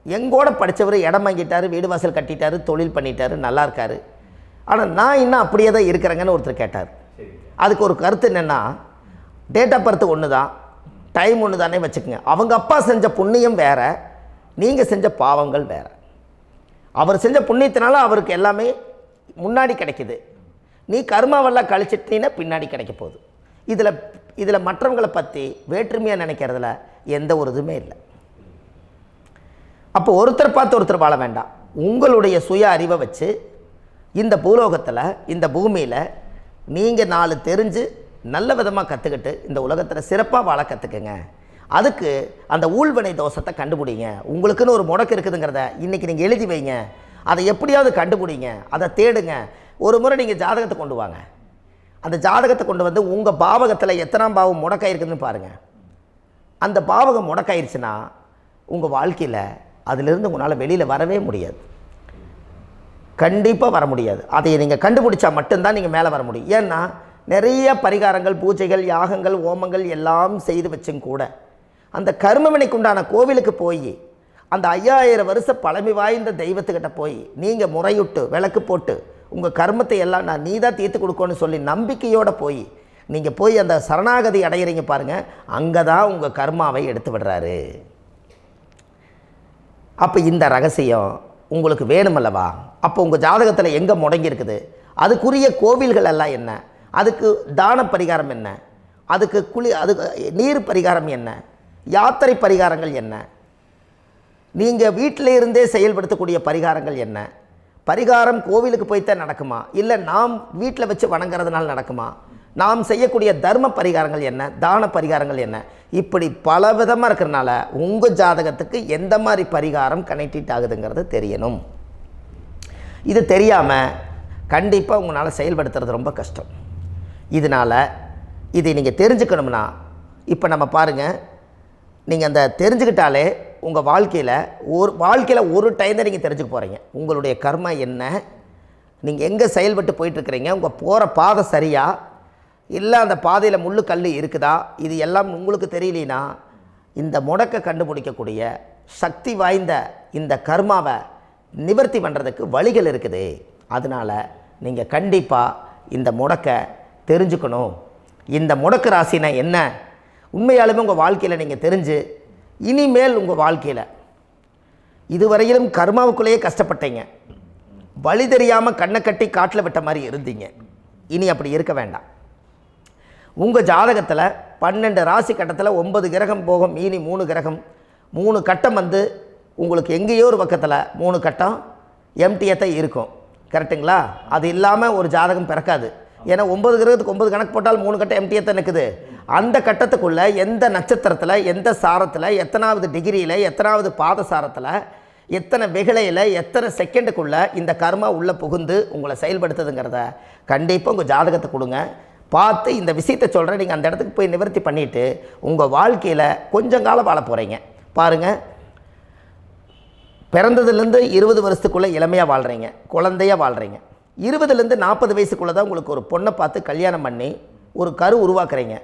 எங்கூட படித்தவர் இடம் வாங்கிட்டார், வீடு வாசல் கட்டிட்டார், தொழில் பண்ணிட்டார், நல்லா இருக்கார், ஆனால் நான் இன்னும் அப்படியே தான் இருக்கிறேங்கன்னு ஒருத்தர் கேட்டார். அதுக்கு ஒரு கருத்து என்னென்னா, டேட் ஆஃப் பர்த் ஒன்று தான், டைம் ஒன்று தானே வச்சுக்கோங்க. அவங்க அப்பா செஞ்ச புண்ணியம் வேறு, நீங்கள் செஞ்ச பாவங்கள் வேறு. அவர் செஞ்ச புண்ணியத்தினால அவருக்கு எல்லாமே முன்னாடி கிடைக்குது. நீ கர்மாவெல்லாம் கழிச்சிட்டீங்கன்னா பின்னாடி கிடைக்க போகுது. இதில் மற்றவங்களை பற்றி வேற்றுமையாக நினைக்கிறதுல எந்த ஒரு இதுவுமே இல்லை. அப்போ ஒருத்தர் பார்த்து ஒருத்தர் வாழ வேண்டாம். உங்களுடைய சுய அறிவை வச்சு இந்த பூலோகத்தில் இந்த பூமியில் நீங்கள் 4 தெரிஞ்சு நல்ல விதமாக கற்றுக்கிட்டு இந்த உலகத்தில் சிறப்பாக வாழ கற்றுக்குங்க. அதுக்கு அந்த ஊழ்வினை தோஷத்தை கண்டுபிடிங்க. உங்களுக்குன்னு ஒரு முடக்கு இருக்குதுங்கிறத இன்றைக்கி நீங்கள் எழுதி வைங்க. அதை எப்படியாவது கண்டுபிடிங்க, அதை தேடுங்க. ஒரு முறை நீங்கள் ஜாதகத்தை கொண்டு வாங்க. அந்த ஜாதகத்தை கொண்டு வந்து உங்கள் பாவகத்தில் எத்தனாம் பாவம் முடக்காயிருக்குதுன்னு பாருங்கள். அந்த பாவகம் முடக்காயிருச்சுன்னா உங்கள் வாழ்க்கையில் அதிலிருந்து உங்களால் வெளியில் வரவே முடியாது, கண்டிப்பாக வர முடியாது. அதை நீங்கள் கண்டுபிடிச்சா மட்டும்தான் நீங்கள் மேலே வர முடியும். ஏன்னா நிறைய பரிகாரங்கள், பூஜைகள், யாகங்கள், ஓமங்கள் எல்லாம் செய்து வச்சும் கூட அந்த கர்மவினைக்கு உண்டான கோவிலுக்கு போய் அந்த 5000 வருஷ பழமை வாய்ந்த தெய்வத்துக்கிட்ட போய் நீங்கள் முறையிட்டு விளக்கு போட்டு உங்கள் கர்மத்தை எல்லாம் நான் நீ தான் தீர்த்து கொடுக்கணும்னு சொல்லி நம்பிக்கையோடு நீங்கள் போய் அந்த சரணாகதி அடையிறீங்க பாருங்கள், அங்கே தான் உங்கள் கர்மாவை எடுத்து விடுறாரு. அப்போ இந்த ரகசியம் உங்களுக்கு வேணுமல்லவா? அப்போ உங்கள் ஜாதகத்தில் எங்கே முடங்கி அதுக்குரிய கோவில்கள் எல்லாம் என்ன, அதுக்கு தான பரிகாரம் என்ன, அதுக்கு நீர் பரிகாரம் என்ன, யாத்திரை பரிகாரங்கள் என்ன, நீங்கள் வீட்டில் இருந்தே செயல்படுத்தக்கூடிய பரிகாரங்கள் என்ன, பரிகாரம் கோவிலுக்கு போய்த்தான் நடக்குமா, இல்லை நாம் வீட்டில் வச்சு வணங்குறதுனால நடக்குமா, நாம் செய்யக்கூடிய தர்ம பரிகாரங்கள் என்ன, தான பரிகாரங்கள் என்ன, இப்படி பல விதமாக இருக்கிறனால உங்கள் ஜாதகத்துக்கு எந்த மாதிரி பரிகாரம் கனெக்ட் ஆகுதுங்கிறது தெரியணும். இது தெரியாமல் கண்டிப்பாக உங்களால் செயல்படுத்துறது ரொம்ப கஷ்டம். இதனால் இதை நீங்கள் தெரிஞ்சுக்கணும்னா இப்போ நம்ம பாருங்கள், நீங்கள் அந்த தெரிஞ்சுக்கிட்டாலே உங்கள் வாழ்க்கையில் ஒரு டைம் தான் நீங்கள் தெரிஞ்சுக்க போகிறீங்க. உங்களுடைய கர்மா என்ன, நீங்கள் எங்கே செயல்பட்டு போயிட்டுருக்கிறீங்க, உங்கள் போகிற பாதை சரியா இல்லை அந்த பாதையில் முள்ளு கல் இருக்குதா, இது எல்லாம் உங்களுக்கு தெரியலனா இந்த முடக்கை கண்டுபிடிக்கக்கூடிய சக்தி வாய்ந்த இந்த கர்மாவை நிவர்த்தி பண்ணுறதுக்கு வழிகள் இருக்குது. அதனால் நீங்கள் கண்டிப்பாக இந்த முடக்கை தெரிஞ்சுக்கணும். இந்த முடக்கு ராசினா என்ன உண்மையாலுமே உங்கள் வாழ்க்கையில் நீங்கள் தெரிஞ்சு இனிமேல் உங்கள் வாழ்க்கையில் இதுவரையிலும் கர்மாவுக்குள்ளேயே கஷ்டப்பட்டீங்க, வழி தெரியாமல் கண்ணை கட்டி காட்டில் விட்ட மாதிரி இருந்தீங்க. இனி அப்படி இருக்க வேண்டாம். உங்கள் ஜாதகத்தில் 12 ராசி கட்டத்தில் 9 கிரகம் போகும், மீனி 3 கிரகம், 3 கட்டம் உங்களுக்கு எங்கேயோ ஒரு பக்கத்தில் 3 கட்டம் எம்டியாக தான் இருக்கும். கரெக்டுங்களா? அது இல்லாமல் ஒரு ஜாதகம் பிறக்காது. ஏன்னா 9 கிரகத்துக்கு 9 கணக்கு போட்டால் 3 கட்டம் எம்டியாக தான் நிற்குது. அந்த கட்டத்துக்குள்ளே எந்த நட்சத்திரத்தில், எந்த சாரத்தில், எத்தனாவது டிகிரியில், எத்தனாவது பாத சாரத்தில், எத்தனை வெகுளையில், எத்தனை செகண்டுக்குள்ளே இந்த கர்மா உள்ளே புகுந்து உங்களை செயல்படுத்துதுங்கிறத கண்டிப்பாக உங்கள் ஜாதகத்தை கொடுங்க. பார்த்து இந்த விஷயத்தை சொல்கிறேன், நீங்கள் அந்த இடத்துக்கு போய் நிவர்த்தி பண்ணிவிட்டு உங்கள் வாழ்க்கையில் கொஞ்சம் காலம் வாழ போகிறீங்க. பாருங்கள், பிறந்ததுலேருந்து 20 வருஷத்துக்குள்ளே இளமையாக வாழ்கிறீங்க, குழந்தையாக வாழ்கிறீங்க. 20லேருந்து 40 வயசுக்குள்ளே தான் உங்களுக்கு ஒரு பொண்ணை பார்த்து கல்யாணம் பண்ணி ஒரு கரு உருவாக்குறீங்க.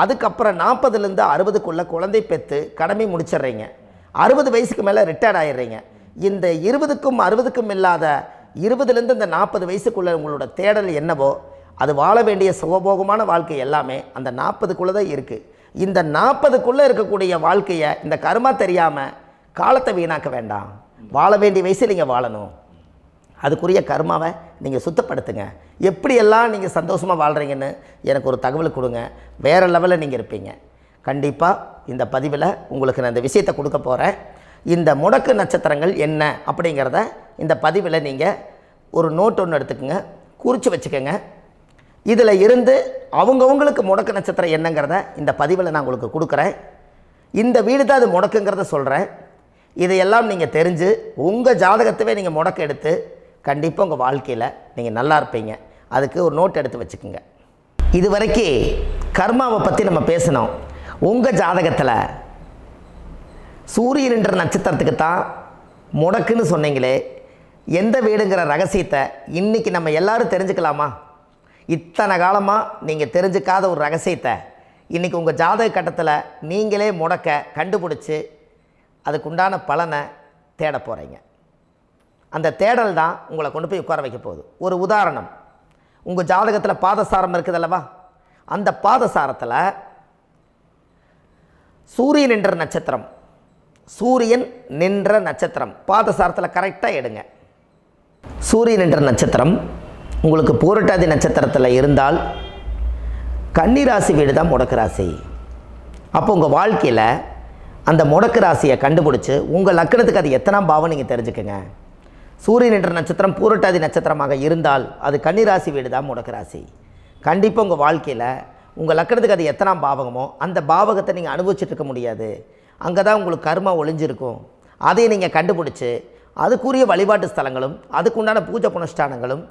அதுக்கப்புறம் 40லேருந்து 60க்குள்ளே குழந்தை பெற்று கடமை முடிச்சிடுறீங்க. 60 வயசுக்கு மேலே ரிட்டையர்ட் ஆகிடுறீங்க. இந்த 20க்கும் 60க்கும் இல்லாத 20லேருந்து இந்த 40 வயசுக்குள்ளே உங்களோட தேடல் என்னவோ அது வாழ வேண்டிய சுகபோகமான வாழ்க்கை எல்லாமே அந்த 40க்குள்ளே தான் இருக்குது. இந்த 40க்குள்ளே இருக்கக்கூடிய வாழ்க்கையை இந்த கர்மா தெரியாமல் காலத்தை வீணாக்க வேண்டாம். வாழ வேண்டிய வயசில் நீங்கள் வாழணும். அதுக்குரிய கர்மாவை நீங்கள் சுத்தப்படுத்துங்க. எப்படியெல்லாம் நீங்கள் சந்தோஷமாக வாழ்கிறீங்கன்னு எனக்கு ஒரு தகவல் கொடுங்க. வேறு லெவலில் நீங்கள் இருப்பீங்க. கண்டிப்பாக இந்த பதிவில் உங்களுக்கு நான் இந்த விஷயத்தை கொடுக்க போகிறேன். இந்த முடக்கு நட்சத்திரங்கள் என்ன அப்படிங்கிறத இந்த பதிவில் நீங்கள் ஒரு நோட் ஒன்று எடுத்துக்கோங்க, குறித்து வச்சுக்கோங்க. இதில் இருந்து அவங்கவுங்களுக்கு முடக்கு நட்சத்திரம் என்னங்கிறத இந்த பதிவில் நான் உங்களுக்கு கொடுக்குறேன். இந்த வீடு தான் அது முடக்குங்கிறத சொல்கிறேன். இதையெல்லாம் நீங்கள் தெரிஞ்சு உங்கள் ஜாதகத்தவே நீங்கள் முடக்கு எடுத்து கண்டிப்பாக உங்கள் வாழ்க்கையில் நீங்கள் நல்லா இருப்பீங்க. அதுக்கு ஒரு நோட் எடுத்து வச்சுக்கோங்க. இது வரைக்கும் கர்மாவை பற்றி நம்ம பேசினோம். உங்கள் ஜாதகத்தில் சூரியன் என்ற நட்சத்திரத்துக்கு தான் முடக்குன்னு சொன்னீங்களே, எந்த வீடுங்கிற ரகசியத்தை இன்றைக்கி நம்ம எல்லோரும் தெரிஞ்சுக்கலாமா? இத்தனை காலமாக நீங்கள் தெரிஞ்சுக்காத ஒரு ரகசியத்தை இன்றைக்கி உங்கள் ஜாதக கட்டத்தில் நீங்களே முடக்க கண்டுபிடிச்சி அதுக்குண்டான பலனை தேட போகிறீங்க. அந்த தேடல் தான் உங்களை கொண்டு போய் உட்கார வைக்க போகுது. ஒரு உதாரணம், உங்கள் ஜாதகத்தில் பாதசாரம் இருக்குது அல்லவா? அந்த பாதசாரத்தில் சூரியன் என்ற நட்சத்திரம், சூரியன் நின்ற நட்சத்திரம் பாதசாரத்தில் கரெக்டாக எடுங்க. சூரியன் என்ற நட்சத்திரம் உங்களுக்கு பூரட்டாதி நட்சத்திரத்தில் இருந்தால் கன்னி ராசி வீடு தான் முடக்கு ராசி. அப்போ உங்கள் வாழ்க்கையில் அந்த முடக்கு ராசியை கண்டுபிடிச்சி உங்கள் லக்னத்துக்கு அது எத்தனாம் பாவம் நீங்கள் தெரிஞ்சுக்கங்க. சூரியன் என்ற நட்சத்திரம் பூரட்டாதி நட்சத்திரமாக இருந்தால் அது கன்னி ராசி வீடு தான் முடக்கு ராசி. கண்டிப்பாக உங்கள் வாழ்க்கையில் உங்கள் லக்னத்துக்கு அது எத்தனாம் பாவகமோ அந்த பாவகத்தை நீங்கள் அனுபவிச்சுட்டு இருக்க முடியாது. அங்கே தான் உங்களுக்கு கர்மா ஒளிஞ்சிருக்கும். அதை நீங்கள் கண்டுபிடிச்சி அதுக்குரிய வழிபாட்டு ஸ்தலங்களும் அதுக்குண்டான பூஜை புனஸ்தானங்களும்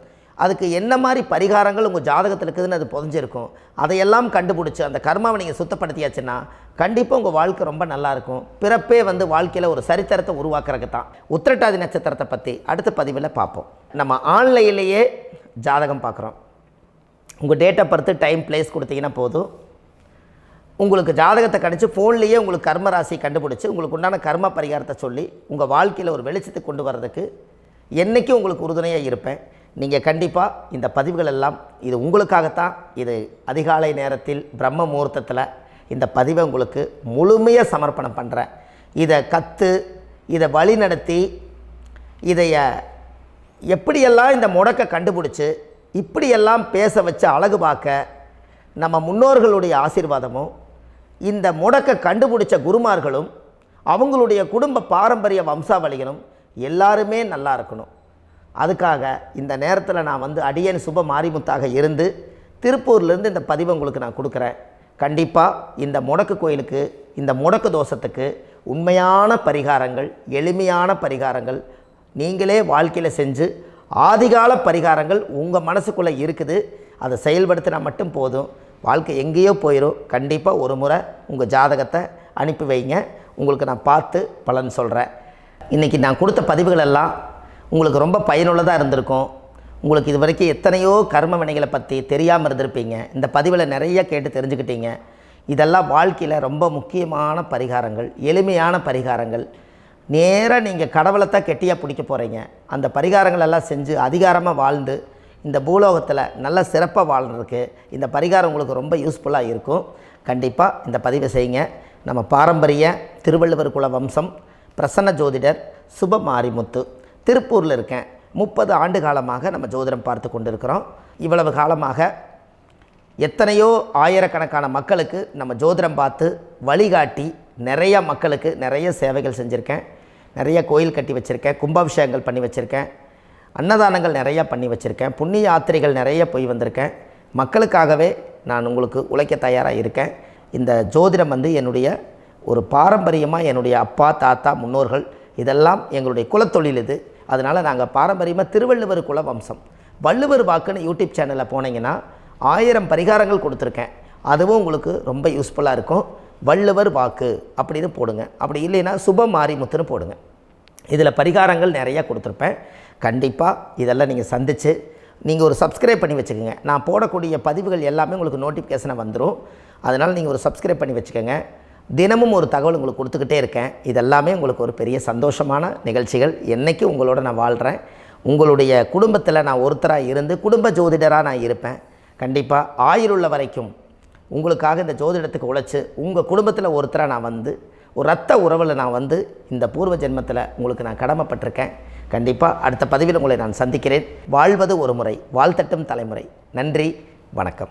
அதுக்கு என்ன மாதிரி பரிகாரங்கள் உங்கள் ஜாதகத்தில் இருக்குதுன்னு அது புதஞ்சிருக்கும். அதையெல்லாம் கண்டுபிடிச்சி அந்த கர்மாவை நீங்கள் சுத்தப்படுத்தியாச்சுன்னா கண்டிப்பாக உங்கள் வாழ்க்கை ரொம்ப நல்லாயிருக்கும். பிறப்பே வாழ்க்கையில் ஒரு சரித்திரத்தை உருவாக்குறதுக்கு தான். உத்திரட்டாதி நட்சத்திரத்தை பற்றி அடுத்த பதிவில் பார்ப்போம். நம்ம ஆன்லைன்லேயே ஜாதகம் பார்க்குறோம். உங்கள் date of birth time place கொடுத்தீங்கன்னா போதும், உங்களுக்கு ஜாதகத்தை கணிச்சு ஃபோன்லேயே உங்களுக்கு கர்ம ராசி கண்டுபிடிச்சி உங்களுக்கு உண்டான கர்ம பரிகாரத்தை சொல்லி உங்கள் வாழ்க்கையில் ஒரு வெளிச்சத்தை கொண்டு வர்றதுக்கு என்றைக்கும் உங்களுக்கு உறுதுணையாக இருப்பேன். நீங்கள் கண்டிப்பாக இந்த பதிவுகள் எல்லாம் இது உங்களுக்காகத்தான். இது அதிகாலை நேரத்தில் பிரம்ம முகூர்த்தத்தில் இந்த பதிவை உங்களுக்கு முழுமையாக சமர்ப்பணம் பண்ணுறேன். இதை இதை வழி நடத்தி இதைய எப்படியெல்லாம் இந்த முடக்கை கண்டுபிடிச்சி இப்படியெல்லாம் பேச வச்சு அழகு பார்க்க நம்ம முன்னோர்களுடைய ஆசீர்வாதமும் இந்த முடக்கை கண்டுபிடிச்ச குருமார்களும் அவங்களுடைய குடும்ப பாரம்பரிய வம்சாவளிகளும் எல்லாருமே நல்லா இருக்கணும். அதுக்காக இந்த நேரத்தில் நான் அடியேன் சுப மாரிமுத்தாக இருந்து திருப்பூர்லேருந்து இந்த பதிவை உங்களுக்கு நான் கொடுக்குறேன். கண்டிப்பாக இந்த முடக்கு கோயிலுக்கு இந்த முடக்கு தோஷத்துக்கு உண்மையான பரிகாரங்கள், எளிமையான பரிகாரங்கள் நீங்களே வாழ்க்கையில் செஞ்சு ஆதிகால பரிகாரங்கள் உங்கள் மனசுக்குள்ளே இருக்குது. அதை செயல்படுத்தினா மட்டும் போதும், வாழ்க்கை எங்கேயோ போயிடும். கண்டிப்பாக ஒரு முறை உங்கள் ஜாதகத்தை அனுப்பி வைங்க, உங்களுக்கு நான் பார்த்து பலன் சொல்கிறேன். இன்றைக்கி நான் கொடுத்த பதிவுகள் எல்லாம் உங்களுக்கு ரொம்ப பயனுள்ளதாக இருந்திருக்கும். உங்களுக்கு இது வரைக்கும் எத்தனையோ கர்ம வினைகளை பற்றி தெரியாமல் இருந்திருப்பீங்க. இந்த பதிவில் நிறைய கேட்டு தெரிஞ்சுக்கிட்டீங்க. இதெல்லாம் வாழ்க்கையில் ரொம்ப முக்கியமான பரிகாரங்கள், எளிமையான பரிகாரங்கள். நேராக நீங்கள் கடவுளைத்தான் கெட்டியாக பிடிக்க போகிறீங்க. அந்த பரிகாரங்கள் எல்லாம் செஞ்சு அதிகாரமாக வாழ்ந்து இந்த பூலோகத்தில் நல்ல சிறப்பாக வாழ்கிறதுக்கு இந்த பரிகாரம் உங்களுக்கு ரொம்ப யூஸ்ஃபுல்லாக இருக்கும். கண்டிப்பாக இந்த பதிவை செய்யுங்க. நம்ம பாரம்பரிய திருவள்ளுவர் குல வம்சம் பிரசன்ன ஜோதிடர் சுப மாரிமுத்து, திருப்பூரில் இருக்கேன். 30 ஆண்டு காலமாக நம்ம ஜோதிடம் பார்த்து கொண்டிருக்கிறோம். இவ்வளவு காலமாக எத்தனையோ ஆயிரக்கணக்கான மக்களுக்கு நம்ம ஜோதிடம் பார்த்து வழிகாட்டி நிறைய மக்களுக்கு நிறைய சேவைகள் செஞ்சுருக்கேன். நிறைய கோயில் கட்டி வச்சுருக்கேன், கும்பாபிஷேகங்கள் பண்ணி வச்சுருக்கேன், அன்னதானங்கள் நிறையா பண்ணி வச்சுருக்கேன், புண்ணிய யாத்திரைகள் நிறைய போய் வந்திருக்கேன். மக்களுக்காகவே நான் உங்களுக்கு உழைக்க தயாராக இருக்கேன். இந்த ஜோதிடம் என்னுடைய ஒரு பாரம்பரியமாக என்னுடைய அப்பா தாத்தா முன்னோர்கள் இதெல்லாம் எங்களுடைய குலத்தொழில் இது. அதனால் நாங்கள் பாரம்பரியமாக திருவள்ளுவர் குல வம்சம். வள்ளுவர் வாக்குன்னு யூடியூப் சேனலில் போனீங்கன்னா 1000 பரிகாரங்கள் கொடுத்துருக்கேன். அதுவும் உங்களுக்கு ரொம்ப யூஸ்ஃபுல்லாக இருக்கும். வள்ளுவர் வாக்கு அப்படின்னு போடுங்க, அப்படி இல்லைன்னா சுப மாரிமுத்துன்னு போடுங்க. இதில் பரிகாரங்கள் நிறையா கொடுத்துருப்பேன். கண்டிப்பாக இதெல்லாம் நீங்கள் சந்தித்து நீங்கள் ஒரு சப்ஸ்கிரைப் பண்ணி வச்சுக்கோங்க. நான் போடக்கூடிய பதிவுகள் எல்லாமே உங்களுக்கு நோட்டிஃபிகேஷனை வந்துடும். அதனால் நீங்கள் ஒரு சப்ஸ்கிரைப் பண்ணி வச்சுக்கோங்க. தினமும் ஒரு தகவல் உங்களுக்கு கொடுத்துக்கிட்டே இருக்கேன். இதெல்லாமே உங்களுக்கு ஒரு பெரிய சந்தோஷமான நிகழ்ச்சிகள். என்றைக்கும் உங்களோட நான் வாழ்கிறேன். உங்களுடைய குடும்பத்தில் நான் ஒருத்தராக இருந்து குடும்ப ஜோதிடராக நான் இருப்பேன். கண்டிப்பாக ஆயுளுள்ள வரைக்கும் உங்களுக்காக இந்த ஜோதிடத்துக்கு உழைச்சி உங்கள் குடும்பத்தில் ஒருத்தராக நான் ஒரு ரத்த உறவில் நான் வந்து இந்த பூர்வ ஜென்மத்தில் உங்களுக்கு நான் கடமைப்பட்டிருக்கேன். கண்டிப்பாக அடுத்த பதிவில் உங்களை நான் சந்திக்கிறேன். வாழ்வது ஒரு முறை, வாழ்த்தட்டும் தலைமுறை. நன்றி, வணக்கம்.